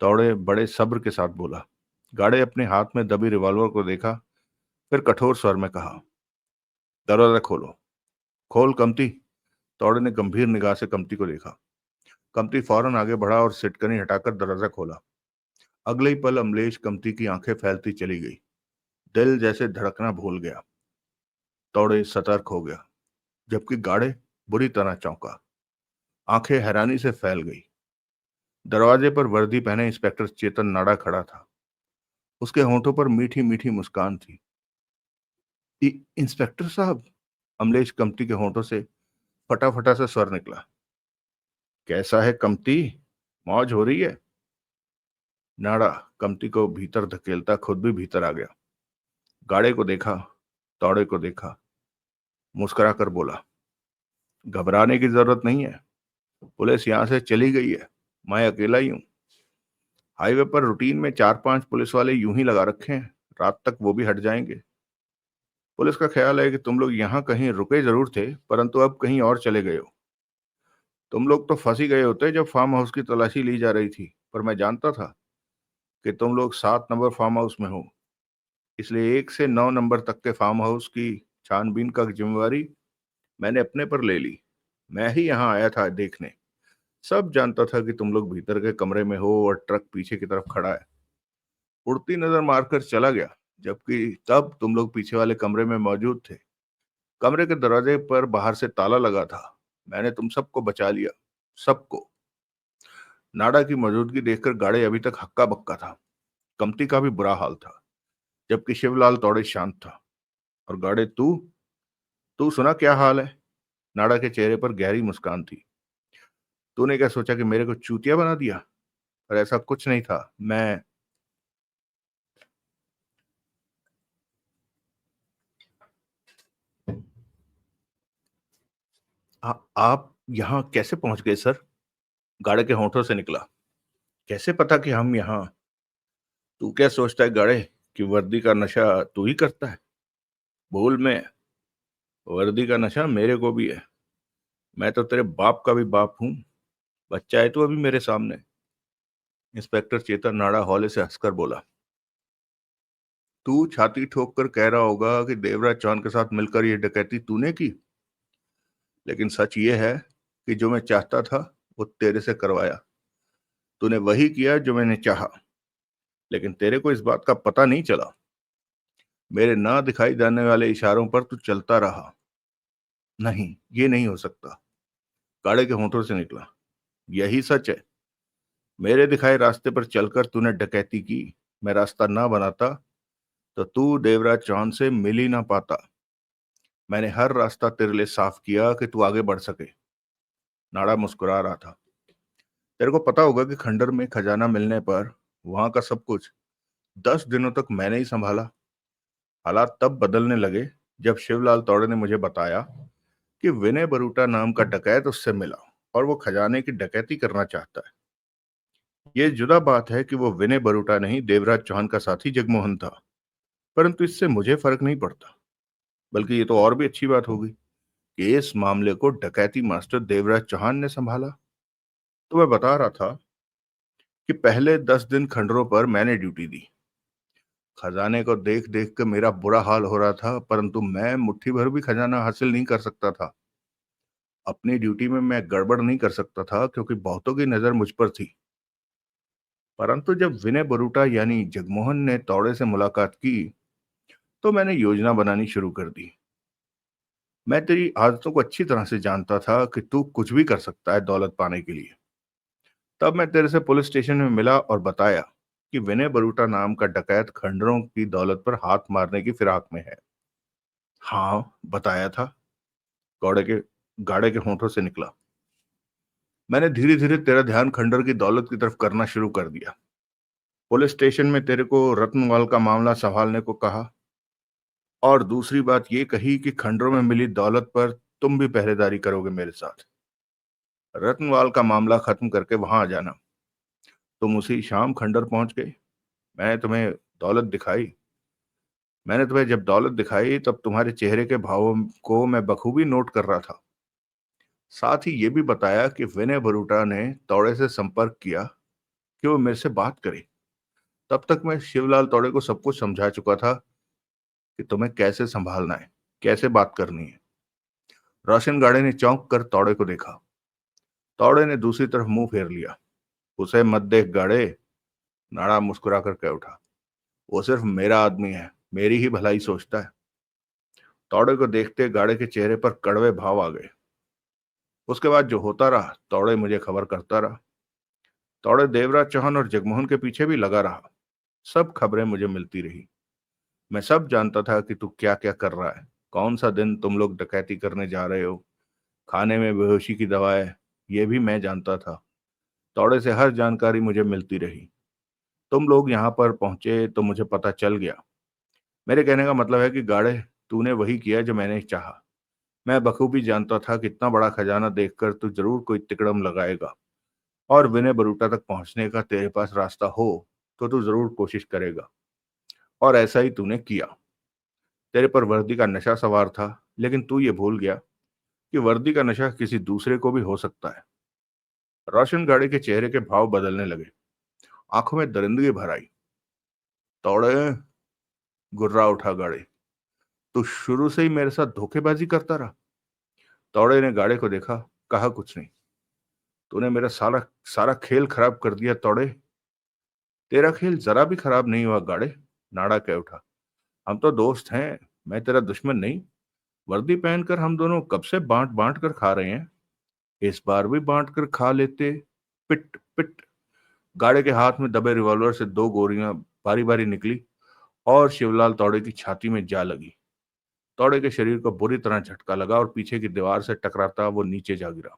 तौड़े बड़े सब्र के साथ बोला। गाड़े अपने हाथ में दबी रिवॉल्वर को देखा, फिर कठोर स्वर में कहा, दरवाजा खोलो। खोल कमती। तौड़े ने गंभीर निगाह से कमती को देखा। कमती फौरन आगे बढ़ा और सिटकनी हटाकर दरवाजा खोला। अगले ही पल अमलेश कमती की आंखें फैलती चली गई। दिल जैसे धड़कना भूल गया। तौड़े सतर्क हो गया, जबकि गाड़े बुरी तरह चौंका। आंखें हैरानी से फैल गई। दरवाजे पर वर्दी पहने इंस्पेक्टर चेतन नाड़ा खड़ा था। उसके होंठों पर मीठी मीठी मुस्कान थी। इंस्पेक्टर साहब! अमलेश कमती के होंठों से फटा फटा सा स्वर निकला। कैसा है कमती? मौज हो रही है? नाड़ा कमती को भीतर धकेलता खुद भी भीतर आ गया। गाड़े को देखा, तौड़े को देखा, मुस्कुरा कर बोला, घबराने की जरूरत नहीं है। पुलिस यहां से चली गई है। मैं अकेला ही हूं। हाईवे पर रूटीन में 4-5 पुलिस वाले यूं ही लगा रखे हैं। रात तक वो भी हट जाएंगे। पुलिस का ख्याल है कि तुम लोग यहाँ कहीं रुके जरूर थे, परंतु अब कहीं और चले गए हो। तुम लोग तो फंस ही गए होते जब फार्म हाउस की तलाशी ली जा रही थी, पर मैं जानता था कि तुम लोग 7 नंबर फार्म हाउस में हो। इसलिए 1 से 9 नंबर तक के फार्म हाउस की छानबीन का जिम्मेवारी मैंने अपने पर ले ली। मैं ही यहाँ आया था देखने। सब जानता था कि तुम लोग भीतर के कमरे में हो और ट्रक पीछे की तरफ खड़ा है। उड़ती नजर मारकर चला गया, जबकि तब तुम लोग पीछे वाले कमरे में मौजूद थे। कमरे के दरवाजे पर बाहर से ताला लगा था। मैंने तुम सबको बचा लिया, सबको। नाडा की मौजूदगी देखकर गाड़े अभी तक हक्का बक्का था। कमती का भी बुरा हाल था, जबकि शिवलाल तौड़े शांत था। और गाड़े, तू तू सुना क्या हाल है? नाडा के चेहरे पर गहरी मुस्कान थी। तूने क्या सोचा कि मेरे को चूतिया बना दिया? पर ऐसा कुछ नहीं था। आप यहाँ कैसे पहुंच गए सर? गाड़े के होंठों से निकला। कैसे पता कि हम यहाँ? तू क्या सोचता है गाड़े कि वर्दी का नशा तू ही करता है? भूल में। वर्दी का नशा मेरे को भी है। मैं तो तेरे बाप का भी बाप हूँ। बच्चा है तू अभी मेरे सामने। इंस्पेक्टर चेतन नाड़ा हौले से हंसकर बोला। तू छाती ठोक कर कह रहा होगा कि देवराज चौहान के साथ मिलकर ये डकैती तूने की, लेकिन सच ये है कि जो मैं चाहता था वो तेरे से करवाया। तूने वही किया जो मैंने चाहा, लेकिन तेरे को इस बात का पता नहीं चला। मेरे ना दिखाई देने वाले इशारों पर तू चलता रहा। नहीं, ये नहीं हो सकता। गाड़े के होंठों से निकला। यही सच है। मेरे दिखाए रास्ते पर चलकर तूने डकैती की। मैं रास्ता ना बनाता तो तू देवराज चौहान से मिल ही ना पाता। मैंने हर रास्ता तेरे लिए साफ किया कि तू आगे बढ़ सके। नाड़ा मुस्कुरा रहा था। तेरे को पता होगा कि खंडर में खजाना मिलने पर वहां का सब कुछ 10 दिनों तक मैंने ही संभाला। हालात तब बदलने लगे जब शिवलाल तौड़े ने मुझे बताया कि विनय बरूटा नाम का डकैत उससे मिला और वो खजाने की डकैती करना चाहता है। ये जुदा बात है कि वो विनय बरूटा नहीं, देवराज चौहान का साथी जगमोहन था। परंतु इससे मुझे फर्क नहीं पड़ता। बल्कि ये तो और भी अच्छी बात होगी कि इस मामले को डकैती मास्टर देवराज चौहान ने संभाला। तो मैं बता रहा था कि पहले 10 दिन खंडरों पर मैंने ड्यूटी दी। खजाने को देख देख कर मेरा बुरा हाल हो रहा था, परंतु मैं मुट्ठी भर भी खजाना हासिल नहीं कर सकता था। अपनी ड्यूटी में मैं गड़बड़ नहीं कर सकता था क्योंकि बहुतों की नजर मुझ पर थी। परंतु जब विनय बरूटा यानी जगमोहन ने तौड़े से मुलाकात की, तो मैंने योजना बनानी शुरू कर दी। मैं तेरी आदतों को अच्छी तरह से जानता था कि तू कुछ भी कर सकता है दौलत पाने के लिए। तब मैं तेरे से पुलिस स्टेशन में मिला और बताया कि विनय बरूटा नाम का डकैत खंडरों की दौलत पर हाथ मारने की फिराक में है। हाँ, बताया था। गौड़े के गाड़े के होंठों से निकला। मैंने धीरे धीरे तेरा ध्यान खंडर की दौलत की तरफ करना शुरू कर दिया। पुलिस स्टेशन में तेरे को रत्नवाल का मामला संभालने को कहा, और दूसरी बात ये कही कि खंडरों में मिली दौलत पर तुम भी पहरेदारी करोगे मेरे साथ। रत्नवाल का मामला खत्म करके वहां आ जाना। तुम उसी शाम खंडर पहुंच गए। मैंने तुम्हें दौलत दिखाई। मैंने तुम्हें जब दौलत दिखाई तब तुम्हारे चेहरे के भावों को मैं बखूबी नोट कर रहा था। साथ ही ये भी बताया कि विनय बरूटा ने तौड़े से संपर्क किया कि वो मेरे से बात करे। तब तक मैं शिवलाल तौड़े को सब कुछ समझा चुका था कि तुम्हें कैसे संभालना है, कैसे बात करनी है। रोशन गाड़े ने चौंक कर तौड़े को देखा। तौड़े ने दूसरी तरफ मुंह फेर लिया। उसे मत देख गाड़े, नाड़ा मुस्कुराकर कह उठा। वो सिर्फ मेरा आदमी है, मेरी ही भलाई सोचता है। तौड़े को देखते गाड़े के चेहरे पर कड़वे भाव आ गए। उसके बाद जो होता रहा, तौड़े मुझे खबर करता रहा। तौड़े देवराज चौहान और जगमोहन के पीछे भी लगा रहा। सब खबरें मुझे मिलती रही। मैं सब जानता था कि तू क्या क्या कर रहा है, कौन सा दिन तुम लोग डकैती करने जा रहे हो, खाने में बेहोशी की दवा है, ये भी मैं जानता था। तौड़े से हर जानकारी मुझे मिलती रही। तुम लोग यहाँ पर पहुंचे तो मुझे पता चल गया। मेरे कहने का मतलब है कि गाड़े, तूने वही किया जो मैंने चाहा। मैं बखूबी जानता था कि इतना बड़ा खजाना देखकर तू जरूर कोई तिकड़म लगाएगा, और विनय बरूटा तक पहुंचने का तेरे पास रास्ता हो तो तू जरूर कोशिश करेगा। और ऐसा ही तूने किया। तेरे पर वर्दी का नशा सवार था, लेकिन तू ये भूल गया कि वर्दी का नशा किसी दूसरे को भी हो सकता है। रोशन गाड़ी के चेहरे के भाव बदलने लगे। आंखों में दरिंदगी भर आई। तौड़े, गुर्रा उठा गाड़ी। तू शुरू से ही मेरे साथ धोखेबाजी करता रहा। तौड़े ने गाड़े को देखा, कहा कुछ नहीं। तूने मेरा सारा सारा खेल खराब कर दिया तौड़े। तेरा खेल जरा भी खराब नहीं हुआ गाड़े, नाड़ा कह उठा। हम तो दोस्त हैं, मैं तेरा दुश्मन नहीं। वर्दी पहनकर हम दोनों कब से बांट बांट कर खा रहे हैं। इस बार भी बांट कर खा लेते। पिट पिट। गाड़े के हाथ में दबे रिवॉल्वर से दो गोलियां बारी बारी निकली और शिवलाल तौड़े की छाती में जा लगी। तौड़े के शरीर को बुरी तरह झटका लगा और पीछे की दीवार से टकराता वो नीचे जा गिरा।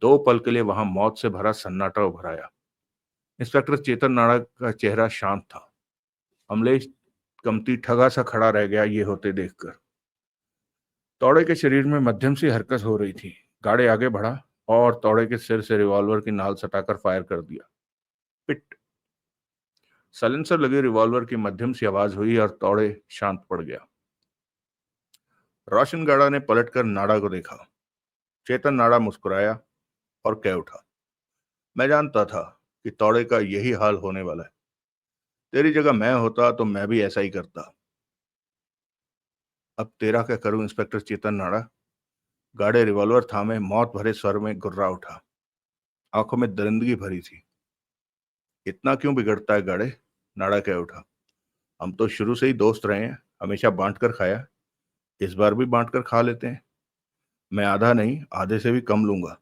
2 पल के लिए वहां मौत से भरा सन्नाटा उभर आया। इंस्पेक्टर चेतन नाड़ा का चेहरा शांत था। अमलेश कमती ठगा सा खड़ा रह गया ये होते देखकर। तौड़े के शरीर में मध्यम सी हरकत हो रही थी। गाड़े आगे बढ़ा और तौड़े के सिर से रिवॉल्वर की नाल सटाकर फायर कर दिया। पिट। साइलेंसर लगे रिवॉल्वर की मध्यम सी आवाज हुई और तौड़े शांत पड़ गया। रोशनगाड़ा ने पलटकर नाड़ा को देखा। चेतन नाड़ा मुस्कुराया और कह उठा, मैं जानता था कि तौड़े का यही हाल होने वाला है। तेरी जगह मैं होता तो मैं भी ऐसा ही करता। अब तेरा क्या करूं इंस्पेक्टर चेतन नाड़ा। गाड़े रिवॉल्वर थामे मौत भरे स्वर में गुर्रा उठा। आंखों में दरिंदगी भरी थी। इतना क्यों बिगड़ता है गाड़े, नाड़ा कह उठा। हम तो शुरू से ही दोस्त रहे हैं, हमेशा बांट कर खाया। इस बार भी बांट कर खा लेते हैं। मैं आधा नहीं, आधे से भी कम लूंगा,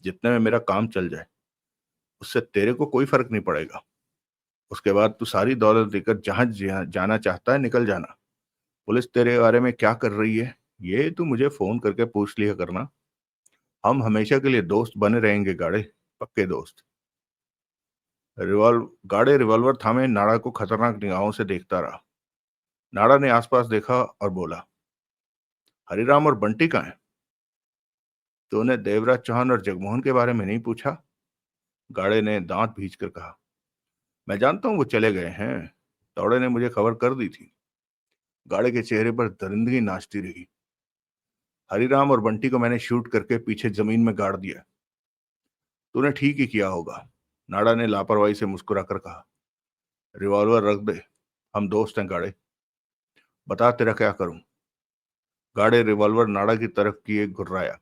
जितने में मेरा काम चल जाए। उससे तेरे को कोई फर्क नहीं पड़ेगा। उसके बाद तू सारी दौलत लेकर जहां जाना चाहता है निकल जाना। पुलिस तेरे बारे में क्या कर रही है, ये तू मुझे फोन करके पूछ लिया करना। हम हमेशा के लिए दोस्त बने रहेंगे गाड़े, पक्के दोस्त। गाड़े रिवॉल्वर थामे नाड़ा को खतरनाक निगाहों से देखता रहा। नाड़ा ने आसपास देखा और बोला, हरिराम और बंटी कहाँ हैं? तूने देवराज चौहान और जगमोहन के बारे में नहीं पूछा? गाड़े ने दांत भींच कर कहा, मैं जानता हूं वो चले गए हैं। तौड़े ने मुझे खबर कर दी थी। गाड़े के चेहरे पर दरिंदगी नाचती रही। हरिराम और बंटी को मैंने शूट करके पीछे जमीन में गाड़ दिया। तूने ठीक ही किया होगा। नाड़ा ने लापरवाही से मुस्कुराकर कहा, रिवॉल्वर रख दे, हम दोस्त हैं गाड़े। बता तेरा क्या करूं? गाड़े रिवॉल्वर नाड़ा की तरफ किए घुर्राया।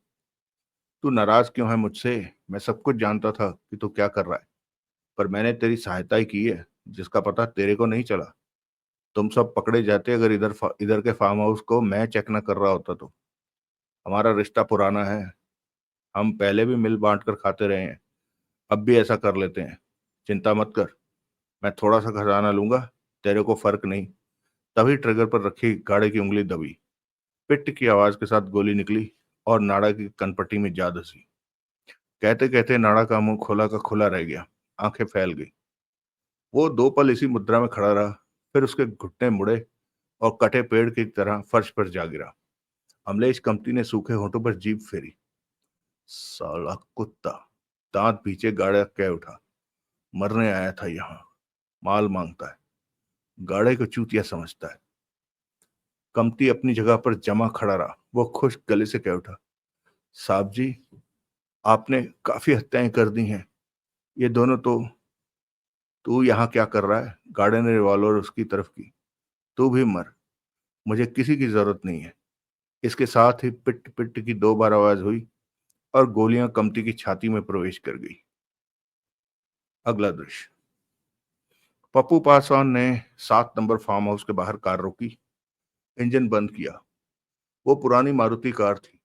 तू नाराज क्यों है मुझसे? मैं सब कुछ जानता था कि तू क्या कर रहा है, पर मैंने तेरी सहायता ही की है, जिसका पता तेरे को नहीं चला। तुम सब पकड़े जाते अगर इधर के फार्म हाउस को मैं चेक न कर रहा होता तो। हमारा रिश्ता पुराना है, हम पहले भी मिल बांट कर खाते रहे हैं, अब भी ऐसा कर लेते हैं। चिंता मत कर, मैं थोड़ा सा खजाना लूंगा, तेरे को फर्क नहीं। तभी ट्रिगर पर रखी गाड़ी की उंगली दबी। पिट की आवाज के साथ गोली निकली और नाड़ा की कनपट्टी में जा धसी। कहते कहते नाड़ा का मुंह खोला का खुला रह गया, आंखें फैल गई। वो 2 पल इसी मुद्रा में खड़ा रहा, फिर उसके घुटने मुड़े और कटे पेड़ की तरह फर्श पर जा गिरा। अमलेश कंपनी ने सूखे होठों पर जीभ फेरी। साला कुत्ता, दांत पीछे गाड़ा कह उठा। मरने आया था यहाँ, माल मांगता है, गाड़े को चूतिया समझता है। कमती अपनी जगह पर जमा खड़ा रहा। वो खुश गले से कह उठा, साहब जी, आपने काफी हत्याएं कर दी हैं, ये दोनों तो। तू यहाँ क्या कर रहा है? गार्डन ने रिवॉल्वर उसकी तरफ की। तू भी मर, मुझे किसी की जरूरत नहीं है। इसके साथ ही पिट पिट की 2 बार आवाज हुई और गोलियां कमती की छाती में प्रवेश कर गई। अगला दृश्य। पप्पू पासवान ने 7 नंबर फार्म हाउस के बाहर कार रोकी, इंजन बंद किया। वो पुरानी मारुति कार थी,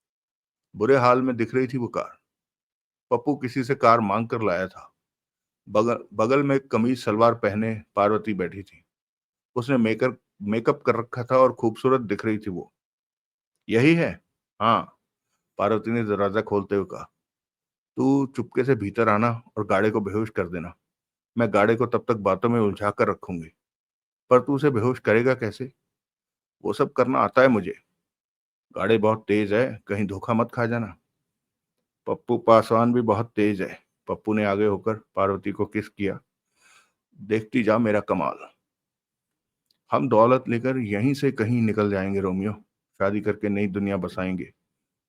बुरे हाल में दिख रही थी वो कार। पप्पू किसी से कार मांग कर लाया था। बगल बगल में कमीज सलवार पहने पार्वती बैठी थी। उसने मेकअप कर रखा था और खूबसूरत दिख रही थी वो। यही है? हाँ, पार्वती ने दरवाजा खोलते हुए कहा। तू चुपके से भीतर आना और गाड़े को बेहोश कर देना। मैं गाड़े को तब तक बातों में उलझा कर रखूंगी। पर तू उसे बेहोश करेगा कैसे? वो सब करना आता है मुझे। गाड़े बहुत तेज है, कहीं धोखा मत खा जाना। पप्पू पासवान भी बहुत तेज है। पप्पू ने आगे होकर पार्वती को किस किया। देखती जा मेरा कमाल। हम दौलत लेकर यहीं से कहीं निकल जाएंगे रोमियो, शादी करके नई दुनिया बसाएंगे।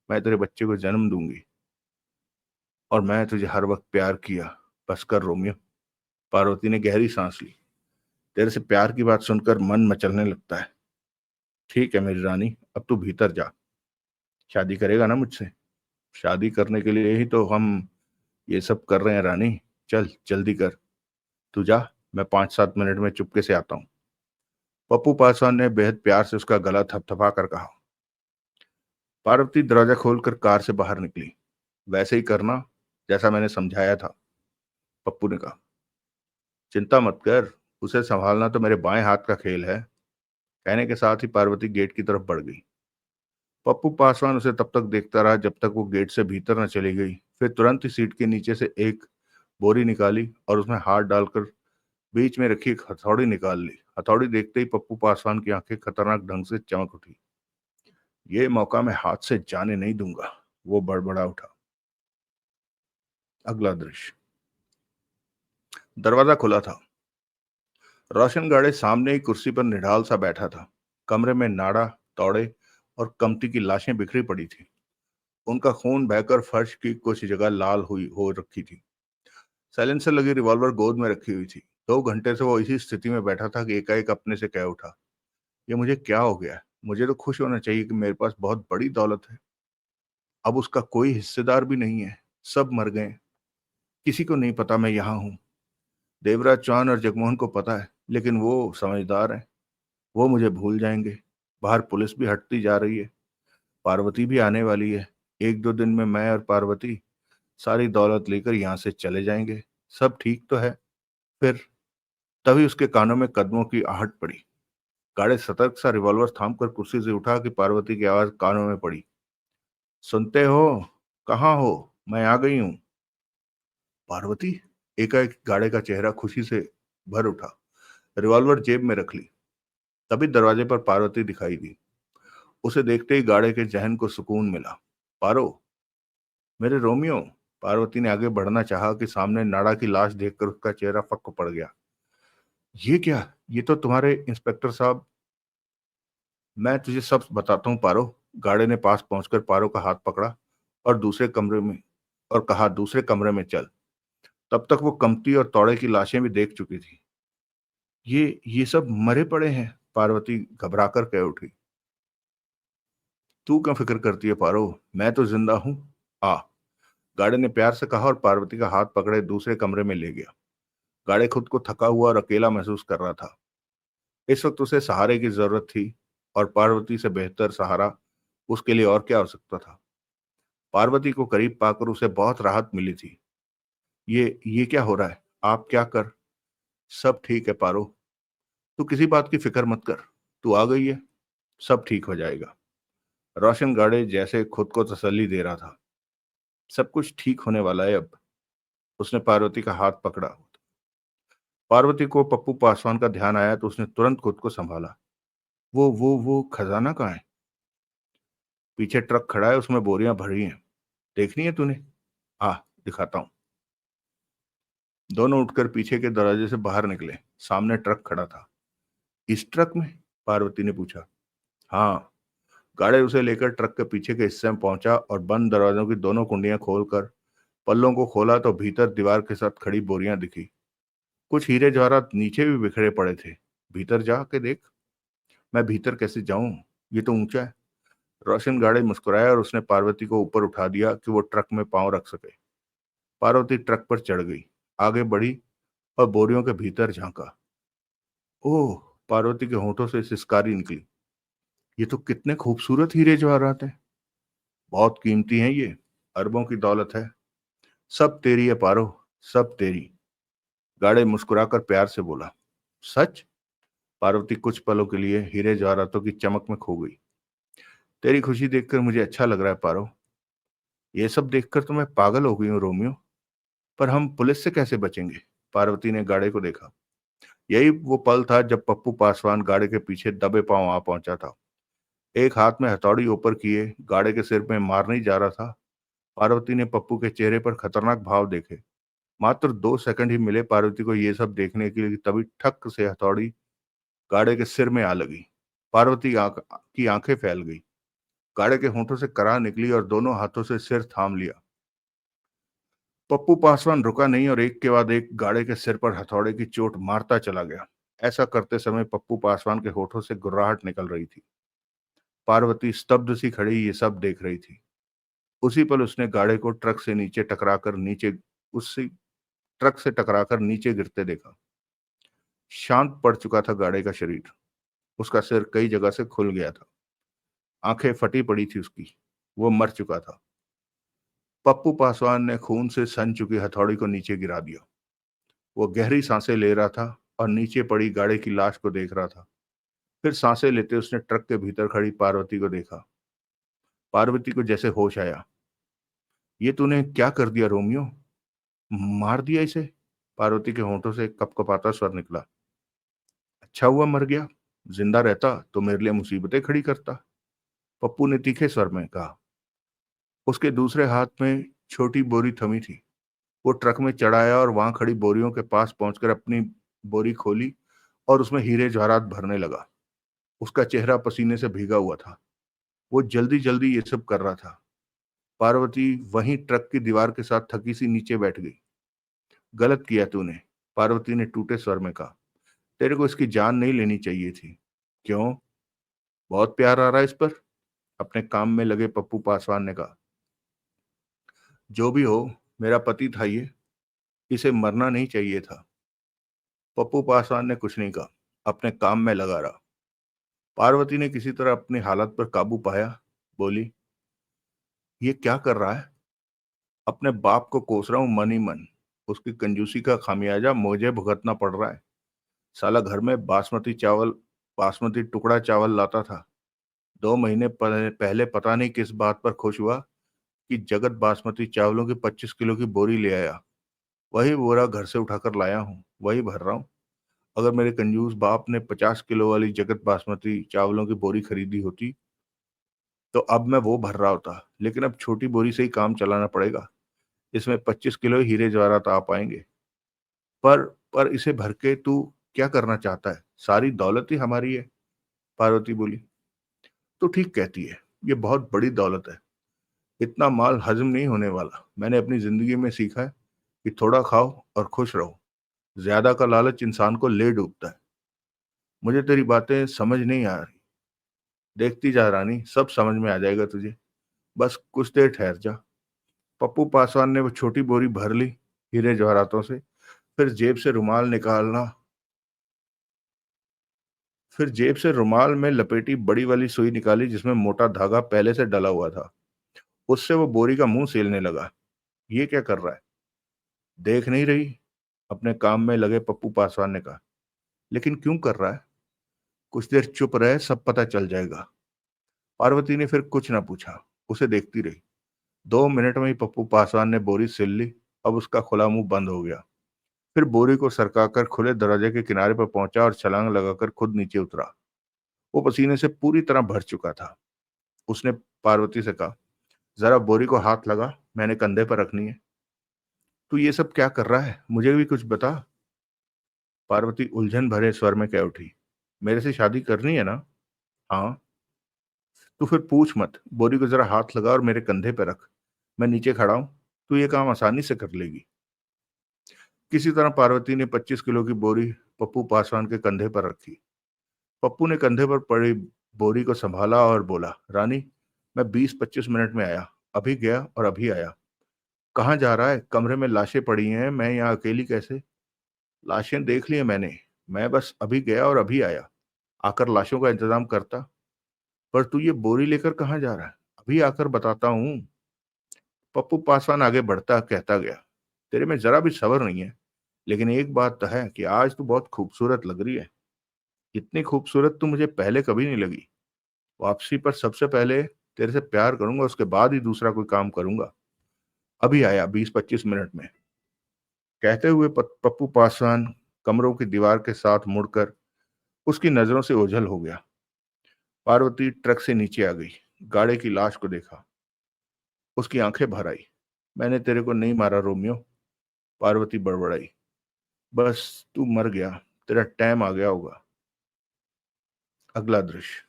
मैं तेरे बच्चे को जन्म दूंगी और मैं तुझे हर वक्त प्यार किया। बस कर रोमियो। पार्वती ने गहरी सांस ली। तेरे से प्यार की बात सुनकर मन मचलने लगता है। ठीक है मेरी रानी, अब तू भीतर जा। शादी करेगा ना मुझसे? शादी करने के लिए ही तो हम ये सब कर रहे हैं रानी। चल जल्दी कर, तू जा। मैं 5-7 मिनट में चुपके से आता हूँ। पप्पू पासवान ने बेहद प्यार से उसका गला थपथपा कर कहा। पार्वती दरवाजा खोलकर कार से बाहर निकली। वैसे ही करना जैसा मैंने समझाया था, पप्पू ने कहा। चिंता मत कर, उसे संभालना तो मेरे बाएं हाथ का खेल है। कहने के साथ ही पार्वती गेट की तरफ बढ़ गई। पप्पू पासवान उसे तब तक देखता रहा जब तक वो गेट से भीतर न चली गई। फिर तुरंत ही सीट के नीचे से एक बोरी निकाली और उसमें हाथ डालकर बीच में रखी एक हथौड़ी निकाल ली। हथौड़ी देखते ही पप्पू पासवान की आंखें खतरनाक ढंग से चमक उठी। ये मौका मैं हाथ से जाने नहीं दूंगा, वो बड़बड़ा उठा। अगला दृश्य। दरवाजा खुला था। रोशन गाड़े सामने ही कुर्सी पर निढाल सा बैठा था। कमरे में नाड़ा, तौड़े और कमती की लाशें बिखरी पड़ी थी। उनका खून बहकर फर्श की कुछ जगह लाल हुई हो रखी थी। साइलेंसर लगी रिवॉल्वर गोद में रखी हुई थी। 2 घंटे से वो इसी स्थिति में बैठा था कि एकाएक अपने से कह उठा, ये मुझे क्या हो गया है? मुझे तो खुश होना चाहिए कि मेरे पास बहुत बड़ी दौलत है। अब उसका कोई हिस्सेदार भी नहीं है, सब मर गए। किसी को नहीं पता मैं यहाँ हूँ। देवराज चौहान और जगमोहन को पता है, लेकिन वो समझदार है, वो मुझे भूल जाएंगे। बाहर पुलिस भी हटती जा रही है, पार्वती भी आने वाली है। 1-2 दिन में मैं और पार्वती सारी दौलत लेकर यहाँ से चले जाएंगे। सब ठीक तो है। फिर तभी उसके कानों में कदमों की आहट पड़ी। गाड़े सतर्क सा रिवॉल्वर थामकर कुर्सी से उठा कि पार्वती की आवाज कानों में पड़ी। सुनते हो? कहाँ हो? मैं आ गई हूँ। पार्वती? एकाएक गाड़े का चेहरा खुशी से भर उठा। रिवॉल्वर जेब में रख ली। तभी दरवाजे पर पार्वती दिखाई दी। उसे देखते ही गाड़े के जहन को सुकून मिला। पारो, मेरे रोमियो। पार्वती ने आगे बढ़ना चाहा कि सामने नाड़ा की लाश देखकर उसका चेहरा फक्क पड़ गया। ये क्या? ये तो तुम्हारे इंस्पेक्टर साहब। मैं तुझे सब बताता हूँ पारो। गाड़े ने पास पहुंचकर पारो का हाथ पकड़ा और दूसरे कमरे में और कहा, दूसरे कमरे में चल। तब तक वो कमती और तौड़े की लाशें भी देख चुकी थी। ये सब मरे पड़े हैं, पार्वती घबराकर कह उठी। तू क्यों फिक्र करती है पारो, मैं तो जिंदा हूं। आ, गार्ड ने प्यार से कहा और पार्वती का हाथ पकड़े दूसरे कमरे में ले गया। गाड़े खुद को थका हुआ और अकेला महसूस कर रहा था। इस वक्त उसे सहारे की जरूरत थी, और पार्वती से बेहतर सहारा उसके लिए और क्या हो सकता था। पार्वती को करीब पाकर उसे बहुत राहत मिली थी। ये क्या हो रहा है, आप क्या कर। सब ठीक है पारो, तू किसी बात की फिक्र मत कर। तू आ गई है, सब ठीक हो जाएगा। रोशन गाड़े जैसे खुद को तसल्ली दे रहा था। सब कुछ ठीक होने वाला है अब। उसने पार्वती का हाथ पकड़ा। पार्वती को पप्पू पासवान का ध्यान आया तो उसने तुरंत खुद को संभाला। वो खजाना कहाँ है। पीछे ट्रक खड़ा है, उसमें बोरियां भरी हैं। देखनी है तूने, आ दिखाता हूँ। दोनों उठकर पीछे के दरवाजे से बाहर निकले। सामने ट्रक खड़ा था। इस ट्रक में, पार्वती ने पूछा। हाँ। गाड़े उसे लेकर ट्रक के पीछे के हिस्से में पहुंचा और बंद दरवाजों की दोनों कुंडियां खोलकर पल्लों को खोला तो भीतर दीवार के साथ खड़ी बोरियां दिखी। कुछ हीरे जवाहरात नीचे भी बिखरे पड़े थे। भीतर जा के देख। मैं भीतर कैसे जाऊं, ये तो ऊंचा है। रोशन गाड़े मुस्कुराया और उसने पार्वती को ऊपर उठा दिया कि वो ट्रक में पांव रख सके। पार्वती ट्रक पर चढ़ गई, आगे बढ़ी और बोरियों के भीतर झांका। ओह, पार्वती के होंठों से सिसकारी निकली। ये तो कितने खूबसूरत हीरे जवाहरात हैं। बहुत कीमती हैं ये, अरबों की दौलत है। सब तेरी है पारो, सब तेरी। गाड़े मुस्कुराकर प्यार से बोला। सच। पार्वती कुछ पलों के लिए हीरे जवाहरातों की चमक में खो गई। तेरी खुशी देखकर मुझे अच्छा लग रहा है पारो। ये सब देखकर तो मैं पागल हो गई हूँ रोमियो। पर हम पुलिस से कैसे बचेंगे। पार्वती ने गाड़े को देखा। यही वो पल था जब पप्पू पासवान गाड़े के पीछे दबे पांव आ पहुंचा था। एक हाथ में हथौड़ी ऊपर किए गाड़े के सिर में मारने ही जा रहा था। पार्वती ने पप्पू के चेहरे पर खतरनाक भाव देखे। मात्र 2 सेकंड ही मिले पार्वती को ये सब देखने के लिए, तभी ठक से हथौड़ी गाड़े के सिर में आ लगी। पार्वती की आंखें फैल गई। गाड़े के होंठों से कराह निकली और दोनों हाथों से सिर थाम लिया। पप्पू पासवान रुका नहीं और एक के बाद एक गाड़े के सिर पर हथौड़े की चोट मारता चला गया। ऐसा करते समय पप्पू पासवान के होठों से गुर्राहट निकल रही थी। पार्वती स्तब्ध सी खड़ी ये सब देख रही थी। उसी पल उसने गाड़े को उसी ट्रक से टकराकर नीचे गिरते देखा। शांत पड़ चुका था गाड़े का शरीर। उसका सिर कई जगह से खुल गया था। आंखें फटी पड़ी थी उसकी। वो मर चुका था। पप्पू पासवान ने खून से सन चुकी हथौड़ी को नीचे गिरा दिया। वो गहरी सांसें ले रहा था और नीचे पड़ी गाड़े की लाश को देख रहा था। फिर सांसें लेते उसने ट्रक के भीतर खड़ी पार्वती को देखा। पार्वती को जैसे होश आया। ये तूने क्या कर दिया रोमियो, मार दिया इसे। पार्वती के होंठों से एक कपकपाता स्वर निकला। अच्छा हुआ मर गया, जिंदा रहता तो मेरे लिए मुसीबतें खड़ी करता, पप्पू ने तीखे स्वर में कहा। उसके दूसरे हाथ में छोटी बोरी थमी थी। वो ट्रक में चढ़ाया और वहां खड़ी बोरियों के पास पहुंचकर अपनी बोरी खोली और उसमें हीरे जवाहरात भरने लगा। उसका चेहरा पसीने से भीगा हुआ था। वो जल्दी जल्दी ये सब कर रहा था। पार्वती वहीं ट्रक की दीवार के साथ थकी सी नीचे बैठ गई। गलत किया तूने, पार्वती ने टूटे स्वर में कहा। तेरे को इसकी जान नहीं लेनी चाहिए थी। क्यों, बहुत प्यार आ रहा है इस पर, अपने काम में लगे पप्पू पासवान ने कहा। जो भी हो, मेरा पति था ये, इसे मरना नहीं चाहिए था। पप्पू पासवान ने कुछ नहीं कहा, अपने काम में लगा रहा। पार्वती ने किसी तरह अपनी हालत पर काबू पाया। बोली, ये क्या कर रहा है। अपने बाप को कोस रहा हूं मन ही मन। उसकी कंजूसी का खामियाजा मुझे भुगतना पड़ रहा है। साला घर में बासमती टुकड़ा चावल लाता था। 2 महीने पहले पता नहीं किस बात पर खुश हुआ कि जगत बासमती चावलों की 25 किलो की बोरी ले आया। वही बोरा घर से उठाकर लाया हूँ, वही भर रहा हूँ। अगर मेरे कंजूस बाप ने 50 किलो वाली जगत बासमती चावलों की बोरी खरीदी होती तो अब मैं वो भर रहा होता, लेकिन अब छोटी बोरी से ही काम चलाना पड़ेगा। इसमें 25 किलो हीरे जवाहरात आ पाएंगे। पर पर इसे भर के तू क्या करना चाहता है, सारी दौलत ही हमारी है। पार्वती बोली। तो ठीक कहती है, ये बहुत बड़ी दौलत है। इतना माल हजम नहीं होने वाला। मैंने अपनी जिंदगी में सीखा है कि थोड़ा खाओ और खुश रहो। ज्यादा का लालच इंसान को ले डूबता है। मुझे तेरी बातें समझ नहीं आ रही। देखती जा रानी, सब समझ में आ जाएगा तुझे। बस कुछ देर ठहर जा। पप्पू पासवान ने वो छोटी बोरी भर ली हीरे जवाहरातों से। फिर जेब से रुमाल निकालना फिर जेब से रुमाल में लपेटी बड़ी वाली सुई निकाली जिसमें मोटा धागा पहले से डला हुआ था। उससे वो बोरी का मुंह सेलने लगा। ये क्या कर रहा है? देख नहीं रही? अपने काम में लगे पप्पू पासवान ने कहा। लेकिन क्यों कर रहा है? कुछ देर चुप रहे, सब पता चल जाएगा। पार्वती ने फिर कुछ ना पूछा, उसे देखती रही। 2 मिनट में ही पप्पू पासवान ने बोरी सिल ली। अब उसका खुला मुंह बंद हो गया। फिर बोरी को सरकाकर खुले दरवाजे के किनारे पर पहुंचा और छलांग लगाकर खुद नीचे उतरा। वो पसीने से पूरी तरह भर चुका था। उसने पार्वती से कहा, जरा बोरी को हाथ लगा, मैंने कंधे पर रखनी है। तू ये सब क्या कर रहा है, मुझे भी कुछ बता। पार्वती उलझन भरे स्वर में कह उठी, मेरे से शादी करनी है ना? हाँ। तू फिर पूछ मत, बोरी को जरा हाथ लगा और मेरे कंधे पर रख। मैं नीचे खड़ा हूं। तू ये काम आसानी से कर लेगी। किसी तरह पार्वती ने 25 किलो की बोरी पप्पू पासवान के कंधे पर रखी। पप्पू ने कंधे पर पड़ी बोरी को संभाला और बोला, रानी, मैं 20-25 मिनट में आया। अभी गया और अभी आया। कहाँ जा रहा है? कमरे में लाशें पड़ी हैं, मैं यहाँ अकेली कैसे? लाशें देख ली हैं मैंने। मैं बस अभी गया और अभी आया। आकर लाशों का इंतजाम करता। पर तू ये बोरी लेकर कहाँ जा रहा है? अभी आकर बताता हूँ। पप्पू पासवान आगे बढ़ता कहता गया, तेरे में जरा भी सब्र नहीं है। लेकिन एक बात तो है कि आज तू बहुत खूबसूरत लग रही है। इतनी खूबसूरत तू मुझे पहले कभी नहीं लगी। वापसी पर सबसे पहले तेरे से प्यार करूंगा, उसके बाद ही दूसरा कोई काम करूंगा। अभी आया 20-25 मिनट में। कहते हुए पप्पू पासवान कमरों की दीवार के साथ मुड़कर उसकी नजरों से ओझल हो गया। पार्वती ट्रक से नीचे आ गई। गाड़ी की लाश को देखा। उसकी आंखें भर आई। मैंने तेरे को नहीं मारा रोमियो। पार्वती बड़बड़ाई। बस तू मर गया। तेरा टाइम आ गया होगा। अगला दृश्य।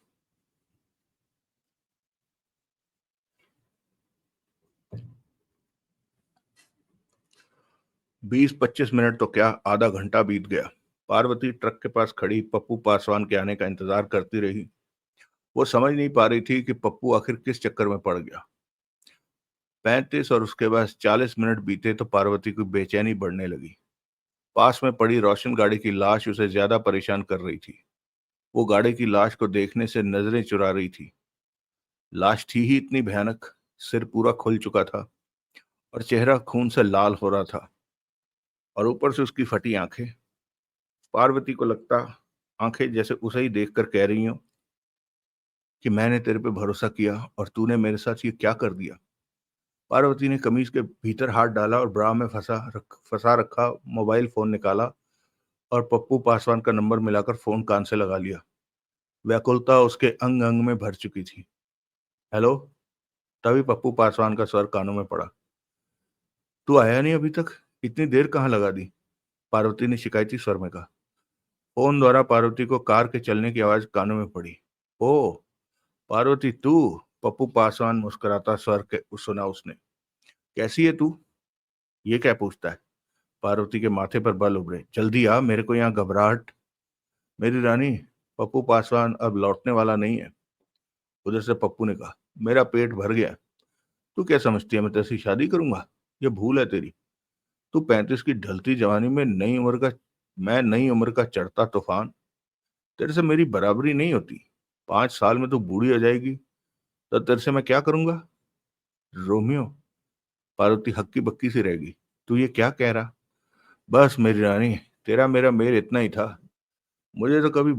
20-25 मिनट तो क्या, आधा घंटा बीत गया। पार्वती ट्रक के पास खड़ी पप्पू पासवान के आने का इंतजार करती रही। वो समझ नहीं पा रही थी कि पप्पू आखिर किस चक्कर में पड़ गया। 35 और उसके बाद 40 मिनट बीते तो पार्वती की बेचैनी बढ़ने लगी। पास में पड़ी रोशन गाड़ी की लाश उसे ज्यादा परेशान कर रही थी। वो गाड़ी की लाश को देखने से नजरें चुरा रही थी। लाश थी ही इतनी भयानक। सिर पूरा खुल चुका था और चेहरा खून से लाल हो रहा था। और ऊपर से उसकी फटी आंखें। पार्वती को लगता आंखें जैसे उसे ही देखकर कह रही हो कि मैंने तेरे पे भरोसा किया और तूने मेरे साथ ये क्या कर दिया। पार्वती ने कमीज के भीतर हाथ डाला और ब्रा में फंसा रखा मोबाइल फोन निकाला और पप्पू पासवान का नंबर मिलाकर फोन कान से लगा लिया। व्याकुलता उसके अंग अंग में भर चुकी थी। हेलो। तभी पप्पू पासवान का स्वर कानों में पड़ा। तू आया नहीं अभी तक? इतनी देर कहाँ लगा दी? पार्वती ने शिकायती स्वर में कहा। फोन द्वारा पार्वती को कार के चलने की आवाज कानों में पड़ी। ओ, पार्वती तू? पप्पू पासवान मुस्कुराता स्वर के सुना उसने। कैसी है तू? ये क्या पूछता है? पार्वती के माथे पर बल उभरे। जल्दी आ, मेरे को यहाँ घबराहट। मेरी रानी, पप्पू पासवान अब लौटने वाला नहीं है। उधर से पप्पू ने कहा, मेरा पेट भर गया। तू क्या समझती है मैं तेरी शादी करूंगा? ये भूल है तेरी। तू 35 की ढलती जवानी में मैं नई उम्र का चढ़ता तूफान। तेरे से मेरी बराबरी नहीं होती। 5 साल में तू बूढ़ी हो जाएगी तो तेरे से मैं क्या करूंगा? रोमियो। पार्वती हक्की बक्की सी रहेगी। तू ये क्या कह रहा? बस मेरी रानी, तेरा मेरा मेल इतना ही था। मुझे तो कभी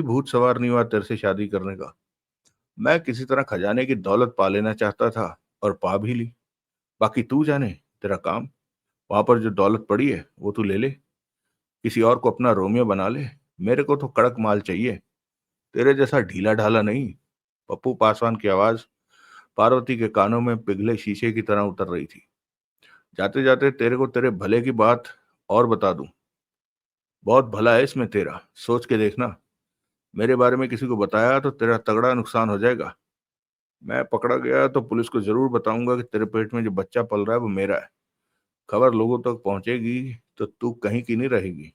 भूत सवार नहीं हुआ तेरे से शादी करने का। मैं किसी तरह खजाने की दौलत पा लेना चाहता था और पा भी ली। बाकी तू जाने, तेरा काम। वहां पर जो दौलत पड़ी है वो तू ले ले। किसी और को अपना रोमियो बना ले। मेरे को तो कड़क माल चाहिए, तेरे जैसा ढीला ढाला नहीं। पप्पू पासवान की आवाज पार्वती के कानों में पिघले शीशे की तरह उतर रही थी। जाते जाते तेरे को तेरे भले की बात और बता दूं। बहुत भला है इसमें तेरा, सोच के देखना। मेरे बारे में किसी को बताया तो तेरा तगड़ा नुकसान हो जाएगा। मैं पकड़ा गया तो पुलिस को जरूर बताऊंगा कि तेरे पेट में जो बच्चा पल रहा है वो मेरा है। खबर लोगों तक पहुंचेगी तो तू कहीं की नहीं रहेगी।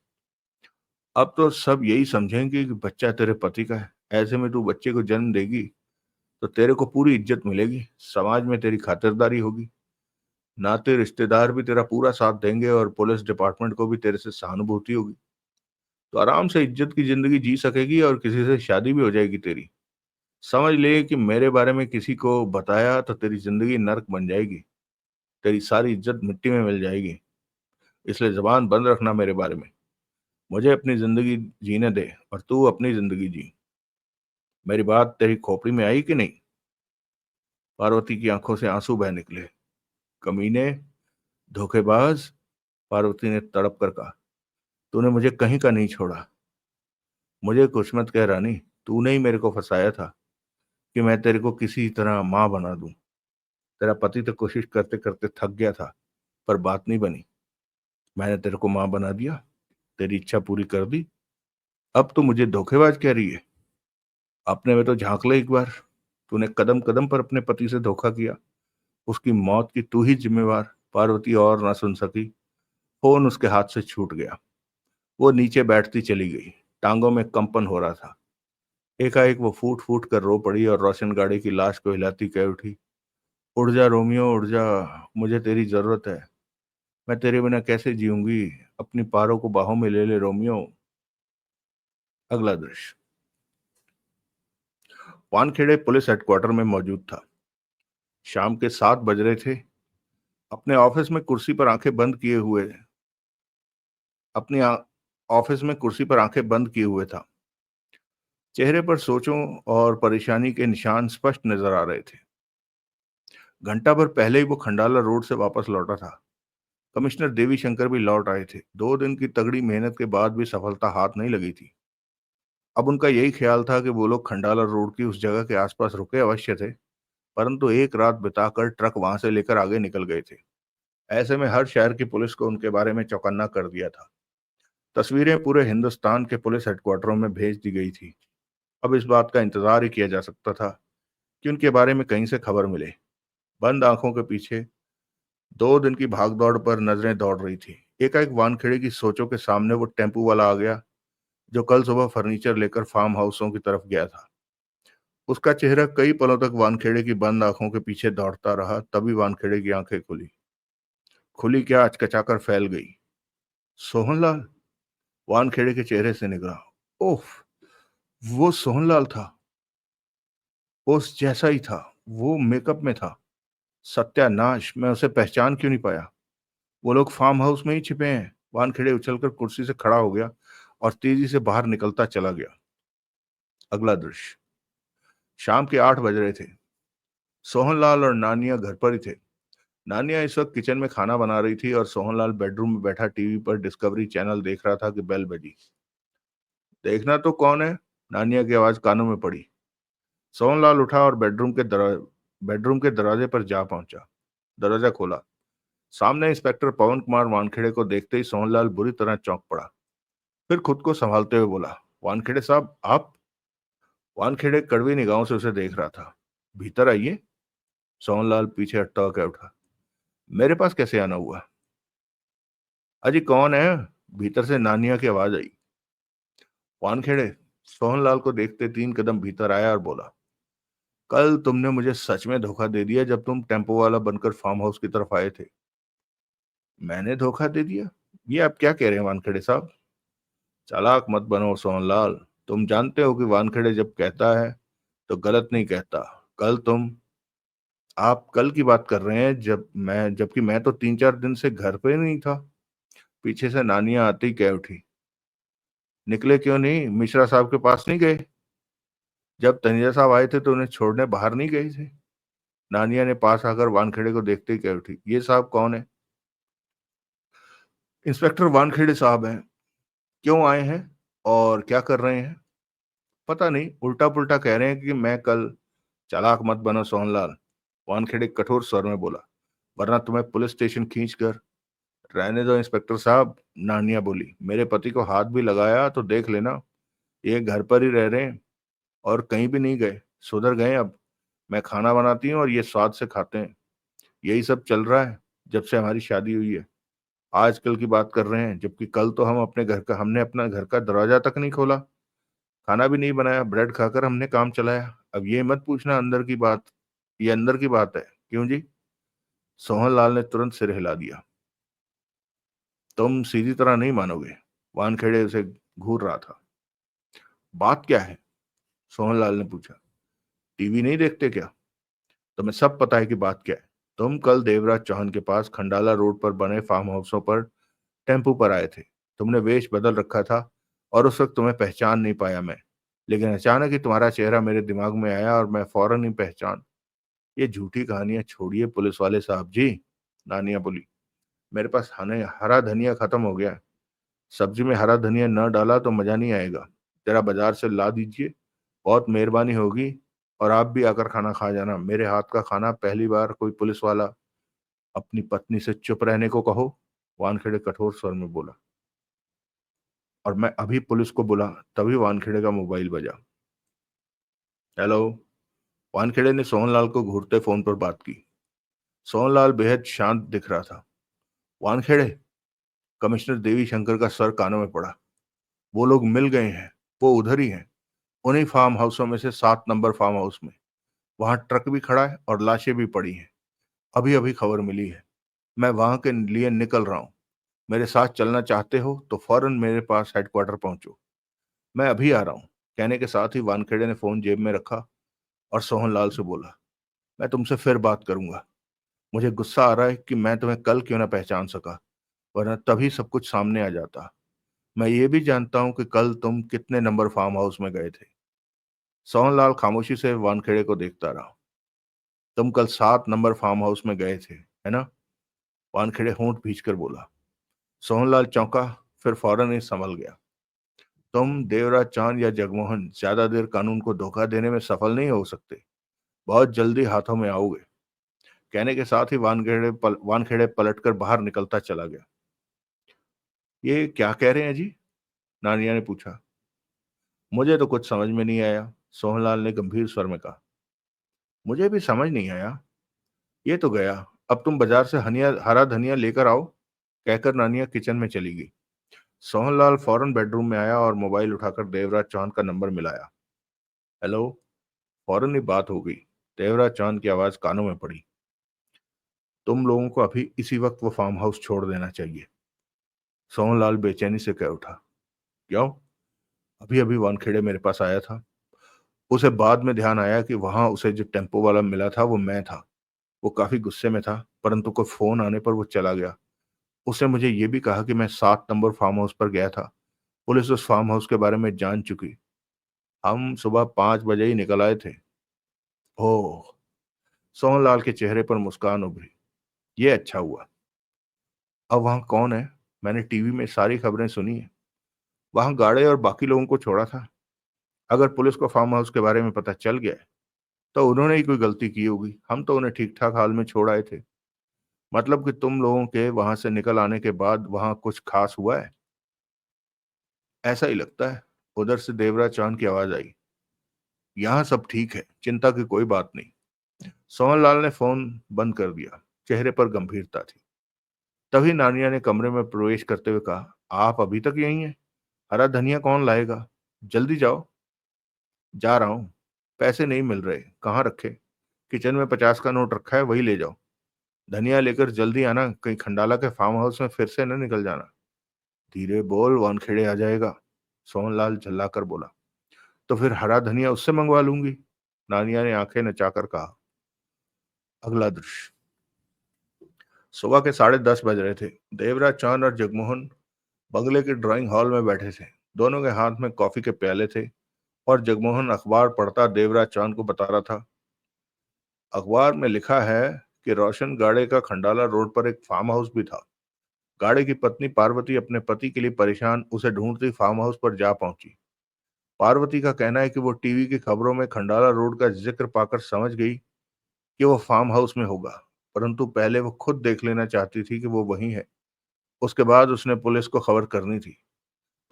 अब तो सब यही समझेंगे कि बच्चा तेरे पति का है। ऐसे में तू बच्चे को जन्म देगी तो तेरे को पूरी इज्जत मिलेगी, समाज में तेरी खातिरदारी होगी, नाते रिश्तेदार भी तेरा पूरा साथ देंगे और पुलिस डिपार्टमेंट को भी तेरे से सहानुभूति होगी। तो आराम से इज्जत की जिंदगी जी सकेगी और किसी से शादी भी हो जाएगी तेरी। समझ ले कि मेरे बारे में किसी को बताया तो तेरी जिंदगी नर्क बन जाएगी, तेरी सारी इज्जत मिट्टी में मिल जाएगी। इसलिए जबान बंद रखना मेरे बारे में। मुझे अपनी जिंदगी जीने दे और तू अपनी जिंदगी जी। मेरी बात तेरी खोपड़ी में आई कि नहीं? पार्वती की आंखों से आंसू बह निकले। कमीने, धोखेबाज, पार्वती ने तड़प कर कहा। तूने मुझे कहीं का नहीं छोड़ा। मुझे कुछ मत कह रानी, तूने ही मेरे को फंसाया था कि मैं तेरे को किसी तरह माँ बना दूं। तेरा पति तो कोशिश करते करते थक गया था, पर बात नहीं बनी। मैंने तेरे को माँ बना दिया, तेरी इच्छा पूरी कर दी। अब तो मुझे धोखेबाज कह रही है? अपने में तो झांक ले एक बार। तूने कदम कदम पर अपने पति से धोखा किया, उसकी मौत की तू ही जिम्मेवार। पार्वती और ना सुन सकी। फोन उसके हाथ से छूट गया। वो नीचे बैठती चली गई। टांगों में कंपन हो रहा था। एकाएक वो फूट फूट कर रो पड़ी और रोशन गाड़ी की लाश को हिलाती कह उठी, उड़ जा रोमियो उड़ जा, मुझे तेरी जरूरत है। मैं तेरे बिना कैसे जीऊंगी? अपनी पारों को बाहों में ले ले रोमियो। अगला दृश्य। वानखेड़े पुलिस हेडक्वार्टर में मौजूद था। शाम के 7 बज रहे थे। अपने ऑफिस में कुर्सी पर आंखें बंद किए हुए अपनी ऑफिस में कुर्सी पर आंखें बंद किए हुए था। चेहरे पर सोचों और परेशानी के निशान स्पष्ट नजर आ रहे थे। घंटा भर पहले ही वो खंडाला रोड से वापस लौटा था। कमिश्नर देवी शंकर भी लौट आए थे। 2 दिन की तगड़ी मेहनत के बाद भी सफलता हाथ नहीं लगी थी। अब उनका यही ख्याल था कि वो लोग खंडाला रोड की उस जगह के आसपास रुके अवश्य थे, परंतु एक रात बिताकर ट्रक वहां से लेकर आगे निकल गए थे। ऐसे में हर शहर की पुलिस को उनके बारे में चौकन्ना कर दिया था। तस्वीरें पूरे हिंदुस्तान के पुलिस हेडक्वार्टरों में भेज दी गई थी। अब इस बात का इंतजार ही किया जा सकता था कि उनके बारे में कहीं से खबर मिले। बंद आंखों के पीछे 2 दिन की भागदौड़ पर नजरें दौड़ रही थी। एकाएक वानखेड़े की सोचों के सामने वो टेम्पू वाला आ गया जो कल सुबह फर्नीचर लेकर फार्म हाउसों की तरफ गया था। उसका चेहरा कई पलों तक वानखेड़े की बंद आंखों के पीछे दौड़ता रहा। तभी वानखेड़े की आंखें खुली। खुली क्या, अचकचाकर फैल गई। सोहनलाल? वानखेड़े के चेहरे से निकला। ओह, वो सोहनलाल था। उस जैसा ही था। वो मेकअप में था। सत्यानाश, मैं उसे पहचान क्यों नहीं पाया? वो लोग फार्म हाउस में ही छिपे हैं। वानखेड़े उछलकर कुर्सी से खड़ा हो गया और तेजी से बाहर निकलता चला गया। अगला दृश्य। शाम के 8 बज रहे थे। सोहनलाल और नानिया घर पर ही थे। नानिया इस वक्त किचन में खाना बना रही थी और सोहनलाल बेडरूम में बैठा टीवी पर डिस्कवरी चैनल देख रहा था कि बेल बजी। देखना तो कौन है? नानिया की आवाज कानों में पड़ी। सोहनलाल उठा और बेडरूम के दरवाजे पर जा पहुंचा। दरवाजा खोला। सामने इंस्पेक्टर पवन कुमार वानखेड़े को देखते ही सोहनलाल बुरी तरह चौंक पड़ा। फिर खुद को संभालते हुए बोला, वानखेड़े साहब, आप? वानखेड़े कड़वी निगाहों से उसे देख रहा था। भीतर आइए। सोहनलाल पीछे हटता हुआ कह उठा। मेरे पास कैसे आना हुआ? अजी कौन है? भीतर से नानिया की आवाज आई। वानखेड़े सोहनलाल को देखते 3 कदम भीतर आया और बोला, कल तुमने मुझे सच में धोखा दे दिया जब तुम टेम्पो वाला बनकर फार्म हाउस की तरफ आए थे। मैंने धोखा दे दिया? ये आप क्या कह रहे हैं वानखेड़े साहब? चालाक मत बनो सोहनलाल। तुम जानते हो कि वानखेड़े जब कहता है तो गलत नहीं कहता। कल तुम आप कल की बात कर रहे हैं जबकि मैं तो 3-4 दिन से घर पे नहीं था। पीछे से नानिया आती ही कह उठी, निकले क्यों नहीं? मिश्रा साहब के पास नहीं गए? जब तनेजा साहब आए थे तो उन्हें छोड़ने बाहर नहीं गए थे? नानिया ने पास आकर वानखेड़े को देखते ही कह उठी, ये साहब कौन है? इंस्पेक्टर वानखेड़े साहब हैं। क्यों आए हैं और क्या कर रहे हैं? पता नहीं, उल्टा पुल्टा कह रहे हैं कि मैं कल। चालाक मत बनो सोहनलाल। वानखेड़े कठोर स्वर में बोला, वरना तुम्हें पुलिस स्टेशन खींच कर। रहने दो इंस्पेक्टर साहब। नानिया बोली, मेरे पति को हाथ भी लगाया तो देख लेना। ये घर पर ही रह रहे हैं और कहीं भी नहीं गए। सुधर गए अब। मैं खाना बनाती हूँ और ये स्वाद से खाते हैं। यही सब चल रहा है जब से हमारी शादी हुई है। आजकल की बात कर रहे हैं, जबकि कल तो हमने अपना घर का दरवाजा तक नहीं खोला, खाना भी नहीं बनाया, ब्रेड खाकर हमने काम चलाया। अब ये मत पूछना ये अंदर की बात है। क्यों जी? सोहनलाल ने तुरंत सिर हिला दिया। तुम सीधी तरह नहीं मानोगे। वानखेड़े उसे घूर रहा था। बात क्या है? सोहनलाल ने पूछा। टीवी नहीं देखते क्या? तुम्हें सब पता है कि बात क्या है। तुम कल देवराज चौहान के पास खंडाला रोड पर बने फार्म हाउसों पर टेम्पू पर आए थे। तुमने वेश बदल रखा था और उस वक्त तुम्हें पहचान नहीं पाया मैं। लेकिन अचानक ही तुम्हारा चेहरा मेरे दिमाग में आया और मैं फौरन ही पहचान। ये झूठी कहानियां छोड़िए पुलिस वाले साहब जी, नानिया बोली। मेरे पास हरा धनिया खत्म हो गया है। सब्जी में हरा धनिया न डाला तो मजा नहीं आएगा। जरा बाजार से ला दीजिए, बहुत मेहरबानी होगी। और आप भी आकर खाना खा जाना, मेरे हाथ का खाना पहली बार कोई पुलिस वाला। अपनी पत्नी से चुप रहने को कहो, वानखेड़े कठोर स्वर में बोला। और मैं अभी पुलिस को बुला। तभी वानखेड़े का मोबाइल बजा। हेलो। वानखेड़े ने सोहनलाल को घूरते फोन पर बात की। सोहनलाल बेहद शांत दिख रहा था। वानखेड़े, कमिश्नर देवी शंकर का सर कानों में पड़ा। वो लोग मिल गए हैं। वो उधर ही हैं, उन्हीं फार्म हाउसों में से 7 नंबर फार्म हाउस में। वहां ट्रक भी खड़ा है और लाशें भी पड़ी हैं। अभी अभी खबर मिली है। मैं वहां के लिए निकल रहा हूँ। मेरे साथ चलना चाहते हो तो फौरन मेरे पास हेडक्वार्टर पहुंचो। मैं अभी आ रहा हूँ। कहने के साथ ही वानखेड़े ने फोन जेब में रखा और सोहनलाल से बोला, मैं तुमसे फिर बात करूंगा। मुझे गुस्सा आ रहा है कि मैं तुम्हें कल क्यों ना पहचान सका, वरना तभी सब कुछ सामने आ जाता। मैं ये भी जानता हूँ कि कल तुम कितने नंबर फार्म हाउस में गए थे। सोहनलाल खामोशी से वानखेड़े को देखता रहा। तुम कल 7 नंबर फार्म हाउस में गए थे, है ना? वानखेड़े होंठ भींचकर बोला। सोहनलाल चौंका, फिर फौरन ही संभल गया। तुम देवराज चांद या जगमोहन ज्यादा देर कानून को धोखा देने में सफल नहीं हो सकते। बहुत जल्दी हाथों में आओगे। कहने के साथ ही वानखेड़े पलटकर बाहर निकलता चला गया। ये क्या कह रहे हैं जी? नानिया ने पूछा। मुझे तो कुछ समझ में नहीं आया, सोहनलाल ने गंभीर स्वर में कहा। मुझे भी समझ नहीं आया। ये तो गया। अब तुम बाजार से हरा धनिया लेकर आओ, कहकर नानिया किचन में चली गई। सोहनलाल फौरन बेडरूम में आया और मोबाइल उठाकर देवराज चौहान का नंबर मिलाया। हेलो। फौरन ही बात हो गई। देवराज चौहान की आवाज कानों में पड़ी। तुम लोगों को अभी इसी वक्त वो फार्म हाउस छोड़ देना चाहिए। सोहनलाल बेचैनी से कह उठा। क्यों? अभी अभी वानखेड़े मेरे पास आया था। उसे बाद में ध्यान आया कि वहां उसे जो टेम्पो वाला मिला था वो मैं था। वो काफी गुस्से में था, परंतु कोई फोन आने पर वो चला गया। उसने मुझे ये भी कहा कि मैं 7 नंबर फार्म हाउस पर गया था। पुलिस उस फार्म हाउस के बारे में जान चुकी। हम सुबह 5 बजे ही निकल आए थे। ओह। सोहनलाल के चेहरे पर मुस्कान उभरी। ये अच्छा हुआ। अब वहां कौन है? मैंने टीवी में सारी खबरें सुनी है। वहां गाड़े और बाकी लोगों को छोड़ा था। अगर पुलिस को फार्म हाउस के बारे में पता चल गया है, तो उन्होंने ही कोई गलती की होगी। हम तो उन्हें ठीक ठाक हाल में छोड़ आए थे। मतलब कि तुम लोगों के वहां से निकल आने के बाद वहां कुछ खास हुआ है? ऐसा ही लगता है। उधर से देवराज चांद की आवाज आई। यहाँ सब ठीक है, चिंता की कोई बात नहीं। सोहनलाल ने फोन बंद कर दिया। चेहरे पर गंभीरता थी। तभी नानिया ने कमरे में प्रवेश करते हुए कहा, आप अभी तक यहीं हैं? हरा धनिया कौन लाएगा? जल्दी जाओ। जा रहा हूँ। पैसे नहीं मिल रहे, कहाँ रखे? किचन में 50 का नोट रखा है, वही ले जाओ। धनिया लेकर जल्दी आना, कहीं खंडाला के फार्म हाउस में फिर से न निकल जाना। धीरे बोल, वानखेड़े आ जाएगा। सोहनलाल झल्लाकर बोला। तो फिर हरा धनिया उससे मंगवा लूंगी, नानिया ने आंखें नचाकर कहा। अगला दृश्य। सुबह के 10:30 बज रहे थे। देवराज चांद और जगमोहन बंगले के ड्राइंग हॉल में बैठे थे। दोनों के हाथ में कॉफी के प्याले थे और जगमोहन अखबार पढ़ता देवराज चांद को बता रहा था। अखबार में लिखा है कि रोशन गाड़े का खंडाला रोड पर एक फार्म हाउस भी था। गाड़े की पत्नी पार्वती अपने पति के लिए परेशान उसे ढूंढती फार्म हाउस पर जा पहुंची। पार्वती का कहना है कि वो टीवी की खबरों में खंडाला रोड का जिक्र पाकर समझ गई कि वो फार्म हाउस में होगा, परंतु पहले वो खुद देख लेना चाहती थी कि वो वहीं है। उसके बाद उसने पुलिस को खबर करनी थी।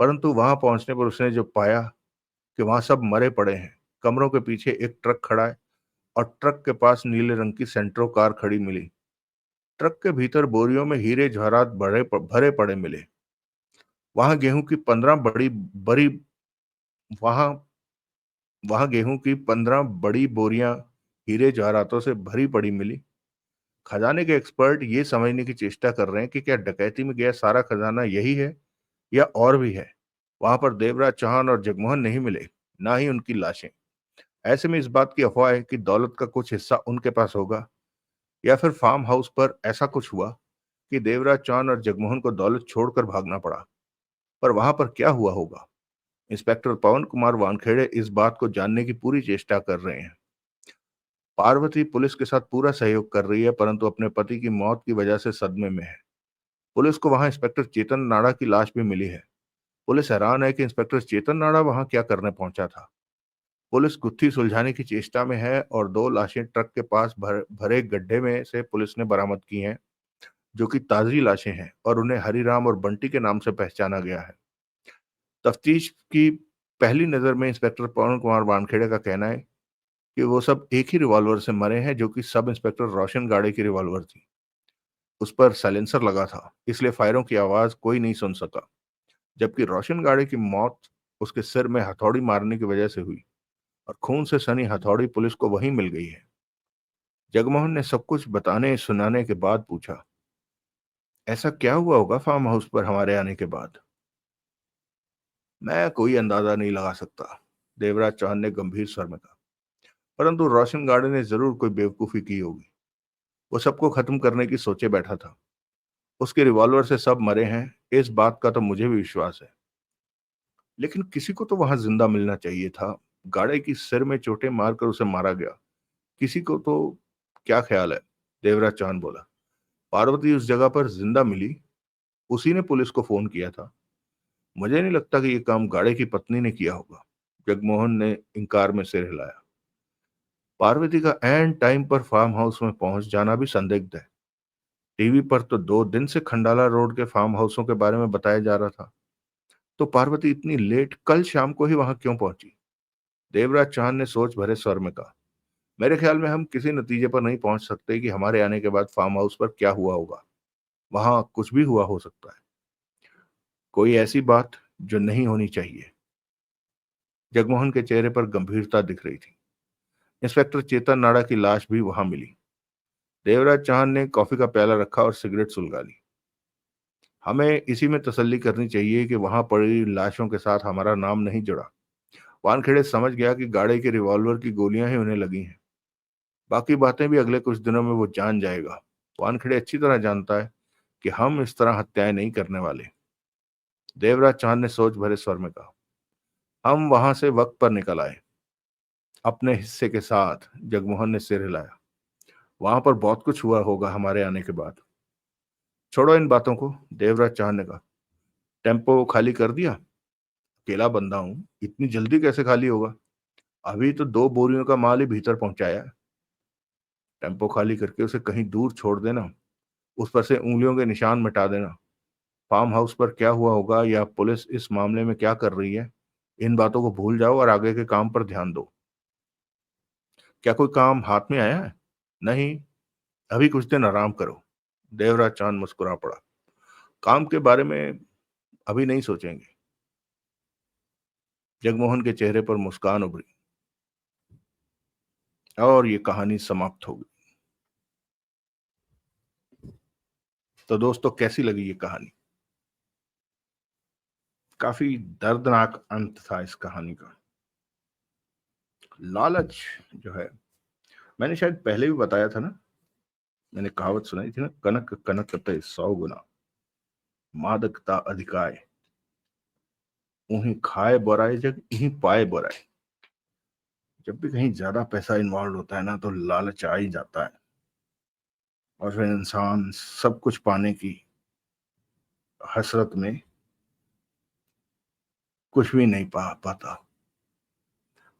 परंतु वहां पहुंचने पर उसने जो पाया कि वहां सब मरे पड़े हैं। कमरों के पीछे एक ट्रक खड़ा है और ट्रक के पास नीले रंग की सेंट्रो कार खड़ी मिली। ट्रक के भीतर बोरियों में हीरे जवाहरात भरे पड़े मिले। वहां गेहूं की 15 बड़ी बड़ी वहां वहां गेहूं की 15 बड़ी बोरियां हीरे जवाहरातों से भरी पड़ी मिली। खजाने के एक्सपर्ट ये समझने की चेष्टा कर रहे हैं कि क्या डकैती में गया सारा खजाना यही है या और भी है। वहां पर देवराज चौहान और जगमोहन नहीं मिले, ना ही उनकी लाशें। ऐसे में इस बात की अफवाह है कि दौलत का कुछ हिस्सा उनके पास होगा, या फिर फार्म हाउस पर ऐसा कुछ हुआ कि देवराज चौहान और जगमोहन को दौलत छोड़कर भागना पड़ा। पर वहां पर क्या हुआ होगा? इंस्पेक्टर पवन कुमार वानखेड़े इस बात को जानने की पूरी चेष्टा कर रहे हैं। पार्वती पुलिस के साथ पूरा सहयोग कर रही है, परंतु अपने पति की मौत की वजह से सदमे में है। पुलिस को वहां इंस्पेक्टर चेतन नाड़ा की लाश भी मिली है। पुलिस हैरान है कि इंस्पेक्टर चेतन नाड़ा वहां क्या करने पहुंचा था। पुलिस गुत्थी सुलझाने की चेष्टा में है और दो लाशें ट्रक के पास भरे गड्ढे में से पुलिस ने बरामद की हैं, जो कि ताजी लाशें हैं और उन्हें हरिराम और बंटी के नाम से पहचाना गया है। तफ्तीश की पहली नजर में इंस्पेक्टर पवन कुमार वानखेड़े का कहना है कि वो सब एक ही रिवॉल्वर से मरे हैं, जो कि सब इंस्पेक्टर रोशन गाड़े की रिवॉल्वर थी। उस पर साइलेंसर लगा था, इसलिए फायरों की आवाज कोई नहीं सुन सका। जबकि रोशन गाड़े की मौत उसके सिर में हथौड़ी मारने की वजह से हुई और खून से सनी हथौड़ी पुलिस को वहीं मिल गई है। जगमोहन ने सब कुछ बताने सुनाने के बाद पूछा, ऐसा क्या हुआ होगा फार्म हाउस पर हमारे आने के बाद? मैं कोई अंदाजा नहीं लगा सकता, देवराज चौहान ने गंभीर स्वर में कहा। परंतु रोशन गार्डन ने जरूर कोई बेवकूफी की होगी। वो सबको खत्म करने की सोचे बैठा था। उसके रिवॉल्वर से सब मरे हैं, इस बात का तो मुझे भी विश्वास है। लेकिन किसी को तो वहां जिंदा मिलना चाहिए था। गाड़े की सिर में चोटें मारकर उसे मारा गया, किसी को तो। क्या ख्याल है? देवराज चौहान बोला। पार्वती उस जगह पर जिंदा मिली, उसी ने पुलिस को फोन किया था। मुझे नहीं लगता कि यह काम गाड़े की पत्नी ने किया होगा। जगमोहन ने इंकार में सिर हिलाया। पार्वती का एंड टाइम पर फार्म हाउस में पहुंच जाना भी संदिग्ध है। टीवी पर तो 2 दिन से खंडाला रोड के फार्म हाउसों के बारे में बताया जा रहा था। तो पार्वती इतनी लेट कल शाम को ही वहां क्यों पहुंची? देवराज चौहान ने सोच भरे स्वर में कहा, मेरे ख्याल में हम किसी नतीजे पर नहीं पहुंच सकते कि हमारे आने के बाद फार्म हाउस पर क्या हुआ होगा। वहां कुछ भी हुआ हो सकता है, कोई ऐसी बात जो नहीं होनी चाहिए। जगमोहन के चेहरे पर गंभीरता दिख रही थी। इंस्पेक्टर चेतन नाड़ा की लाश भी वहां मिली। देवराज चौहान ने कॉफी का प्याला रखा और सिगरेट सुलगा ली। हमें इसी में तसल्ली करनी चाहिए कि वहां पड़ी लाशों के साथ हमारा नाम नहीं जुड़ा। वानखेड़े समझ गया कि गाड़े के रिवॉल्वर की गोलियां ही उन्हें लगी हैं। बाकी बातें भी अगले कुछ दिनों में वो जान जाएगा। वानखेड़े अच्छी तरह जानता है कि हम इस तरह हत्याएं नहीं करने वाले। देवराज चौहान ने सोच भरे स्वर में कहा, हम वहां से वक्त पर निकल आए अपने हिस्से के साथ। जगमोहन ने सिर हिलाया। वहां पर बहुत कुछ हुआ होगा हमारे आने के बाद। छोड़ो इन बातों को, देवराज चौहान ने कहा। टेम्पो खाली कर दिया? अकेला बंदा हूं, इतनी जल्दी कैसे खाली होगा? अभी तो 2 बोरियों का माल ही भीतर पहुंचाया है। टेम्पो खाली करके उसे कहीं दूर छोड़ देना, उस पर से उंगलियों के निशान मिटा देना। फार्म हाउस पर क्या हुआ होगा या पुलिस इस मामले में क्या कर रही है, इन बातों को भूल जाओ और आगे के काम पर ध्यान दो। क्या कोई काम हाथ में आया है? नहीं, अभी कुछ दिन आराम करो। देवराज चांद मुस्कुरा पड़ा। काम के बारे में अभी नहीं सोचेंगे। जगमोहन के चेहरे पर मुस्कान उभरी और ये कहानी समाप्त हो गई। तो दोस्तों, कैसी लगी ये कहानी? काफी दर्दनाक अंत था इस कहानी का। लालच जो है, मैंने शायद पहले भी बताया था ना, मैंने कहावत सुनाई थी ना, कनक कनक ते 100 गुना, मादकता अधिकाय, उन्हीं खाए बोराए जग यहीं पाए बोराए। जब भी कहीं ज्यादा पैसा इन्वॉल्व होता है ना, तो लालच आ ही जाता है और फिर इंसान सब कुछ पाने की हसरत में कुछ भी नहीं पा पाता।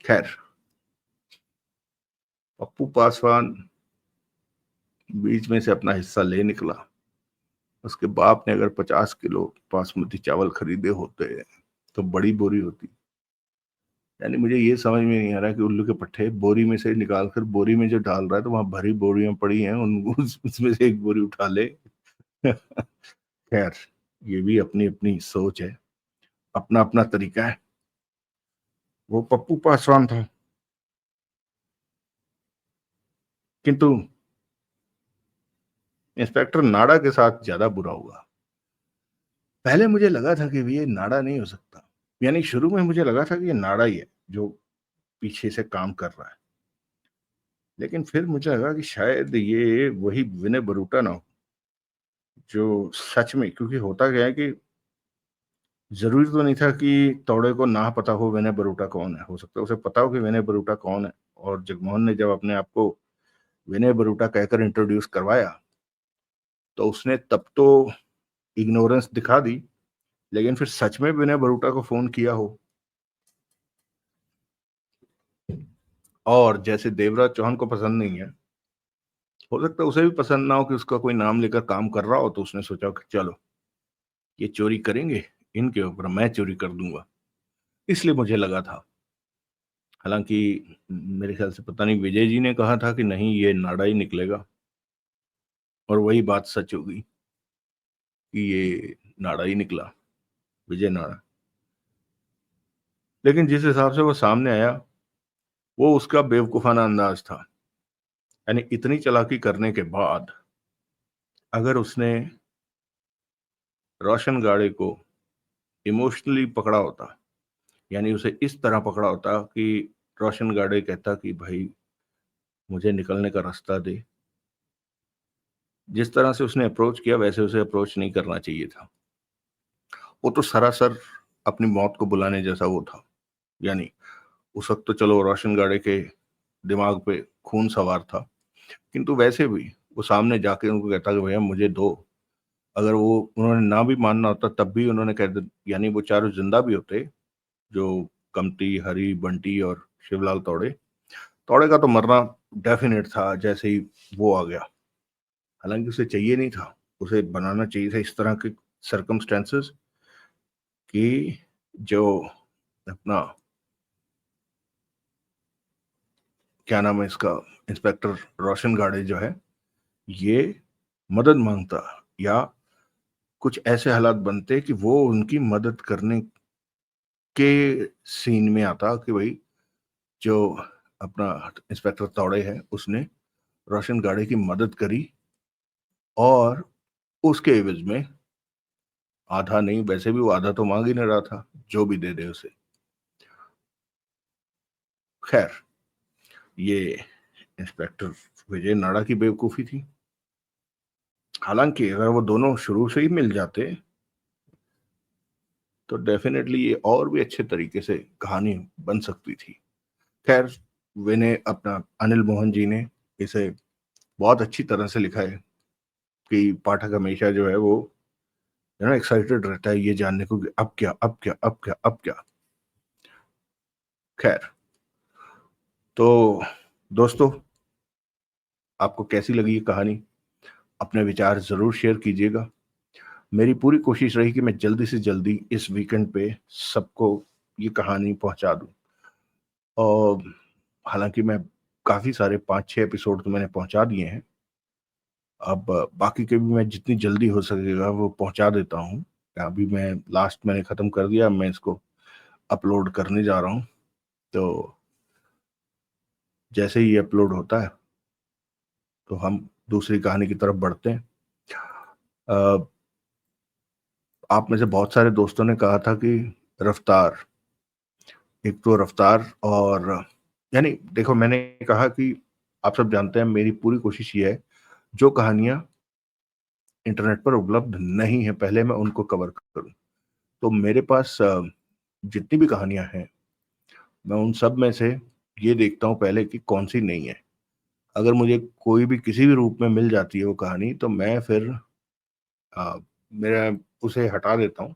खैर, पप्पू पासवान बीच में से अपना हिस्सा ले निकला। उसके बाप ने अगर 50 किलो बासमती चावल खरीदे होते तो बड़ी बोरी होती। यानी मुझे ये समझ में नहीं आ रहा कि उल्लू के पट्टे बोरी में से निकाल कर बोरी में जो डाल रहा है, तो वहां भरी बोरियां पड़ी हैं, उन उसमें से एक बोरी उठा ले। खैर, ये भी अपनी अपनी सोच है, अपना अपना तरीका है। वो पप्पू पासवान था, किंतु इंस्पेक्टर नाड़ा के साथ ज्यादा बुरा हुआ। पहले मुझे लगा था कि ये नाड़ा नहीं हो सकता, यानी शुरू में मुझे लगा था कि ये नाड़ा ही है जो पीछे से काम कर रहा है, लेकिन फिर मुझे लगा कि शायद ये वही विनय बरूटा ना हो, जो सच में, क्योंकि होता क्या है कि जरूरी तो नहीं था कि तौड़े को ना पता हो विनय बरूटा कौन है, हो सकता है उसे पता हो कि विनय बरूटा कौन है। और जगमोहन ने जब अपने आप को विनय बरूटा कहकर इंट्रोड्यूस करवाया, तो उसने तब तो इग्नोरेंस दिखा दी, लेकिन फिर सच में विनय बरूटा को फोन किया हो, और जैसे देवराज चौहान को पसंद नहीं है, हो सकता है उसे भी पसंद ना हो कि उसका कोई नाम लेकर काम कर रहा हो, तो उसने सोचा कि चलो ये चोरी करेंगे, इनके ऊपर मैं चोरी कर दूंगा। इसलिए मुझे लगा था, हालांकि मेरे ख्याल से पता नहीं विजय जी ने कहा था कि नहीं ये नाड़ा ही निकलेगा, और वही बात सच हो गई कि ये नाड़ा ही निकला, विजय नाड़ा। लेकिन जिस हिसाब से वो सामने आया, वो उसका बेवकूफाना अंदाज था। यानी इतनी चालाकी करने के बाद अगर उसने रोशन गाड़े को इमोशनली पकड़ा होता, यानी उसे इस तरह पकड़ा होता कि रोशन गाड़े कहता कि भाई मुझे निकलने का रास्ता दे, जिस तरह से उसने अप्रोच किया वैसे उसे अप्रोच नहीं करना चाहिए था। वो तो सरासर अपनी मौत को बुलाने जैसा वो था। यानी उस वक्त तो चलो रोशन गाड़े के दिमाग पे खून सवार था, किंतु वैसे भी वो सामने जाके उनको कहता कि भैया मुझे दो। अगर वो उन्होंने ना भी मानना होता तब भी उन्होंने कह दिया, यानी वो चारों जिंदा भी होते, जो कमती, हरी, बंटी और शिवलाल तौड़े। तौड़े का तो मरना डेफिनेट था जैसे ही वो आ गया। हालांकि उसे चाहिए नहीं था, उसे बनाना चाहिए था इस तरह के सरकमस्टेंसेस कि जो अपना, क्या नाम है इसका, इंस्पेक्टर रोशन गाड़े जो है, ये मदद मांगता, या कुछ ऐसे हालात बनते कि वो उनकी मदद करने के सीन में आता कि भाई जो अपना इंस्पेक्टर तौड़े है उसने रोशन गाड़े की मदद करी, और उसके एवज में आधा नहीं, वैसे भी वो आधा तो मांग ही नहीं रहा था, जो भी दे दे उसे। खैर, ये इंस्पेक्टर विजय नाड़ा की बेवकूफी थी। हालांकि अगर वो दोनों शुरू से ही मिल जाते तो डेफिनेटली ये और भी अच्छे तरीके से कहानी बन सकती थी। खैर, विनय अपना अनिल मोहन जी ने इसे बहुत अच्छी तरह से लिखा है कि पाठक हमेशा जो है वो एक्साइटेड रहता है ये जानने को कि अब क्या, अब क्या, अब क्या, अब क्या। खैर, तो दोस्तों, आपको कैसी लगी ये कहानी? अपने विचार जरूर शेयर कीजिएगा। मेरी पूरी कोशिश रही कि मैं जल्दी से जल्दी इस वीकेंड पे सबको ये कहानी पहुंचा दूं। और हालांकि मैं काफी सारे 5-6 एपिसोड तो मैंने पहुंचा दिए हैं। अब बाकी के भी मैं जितनी जल्दी हो सकेगा वो पहुंचा देता हूं। अभी मैं लास्ट मैंने खत्म कर दिया, मैं इसको अपलोड करने जा रहा हूं। तो जैसे ही अपलोड होता है तो हम दूसरी कहानी की तरफ बढ़ते हैं। अ, आप में से बहुत सारे दोस्तों ने कहा था कि रफ्तार, एक तो रफ्तार, और यानी देखो, मैंने कहा कि आप सब जानते हैं मेरी पूरी कोशिश ये है जो कहानियां इंटरनेट पर उपलब्ध नहीं है पहले मैं उनको कवर करूं। तो मेरे पास जितनी भी कहानियां हैं, मैं उन सब में से ये देखता हूं पहले कि कौन सी नहीं है। अगर मुझे कोई भी किसी भी रूप में मिल जाती है वो कहानी, तो मैं फिर मेरा उसे हटा देता हूँ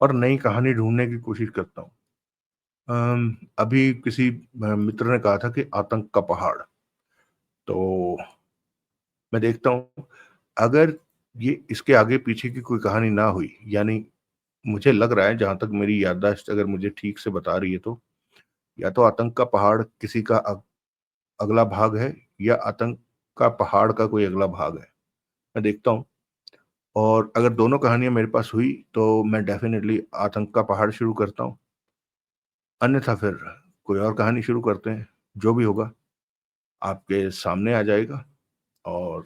और नई कहानी ढूंढने की कोशिश करता हूँ। अभी किसी मित्र ने कहा था कि आतंक का पहाड़, तो मैं देखता हूँ अगर ये इसके आगे पीछे की कोई कहानी ना हुई, यानी मुझे लग रहा है, जहां तक मेरी याददाश्त अगर मुझे ठीक से बता रही है, तो या तो आतंक का पहाड़ किसी का अगला भाग है, या आतंक का पहाड़ का कोई अगला भाग है। मैं देखता हूँ, और अगर दोनों कहानियां मेरे पास हुई तो मैं डेफिनेटली आतंक का पहाड़ शुरू करता हूँ, अन्यथा फिर कोई और कहानी शुरू करते हैं। जो भी होगा आपके सामने आ जाएगा। और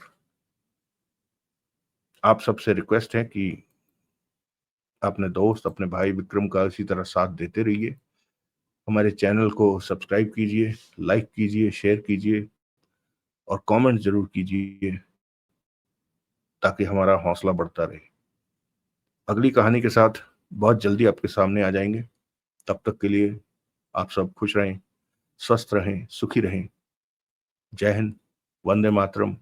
आप सबसे रिक्वेस्ट है कि अपने दोस्त, अपने भाई विक्रम का इसी तरह साथ देते रहिए। हमारे चैनल को सब्सक्राइब कीजिए, लाइक कीजिए, शेयर कीजिए और कमेंट जरूर कीजिए, ताकि हमारा हौसला बढ़ता रहे। अगली कहानी के साथ बहुत जल्दी आपके सामने आ जाएंगे। तब तक के लिए आप सब खुश रहें, स्वस्थ रहें, सुखी रहें। जय हिंद, वंदे मातरम।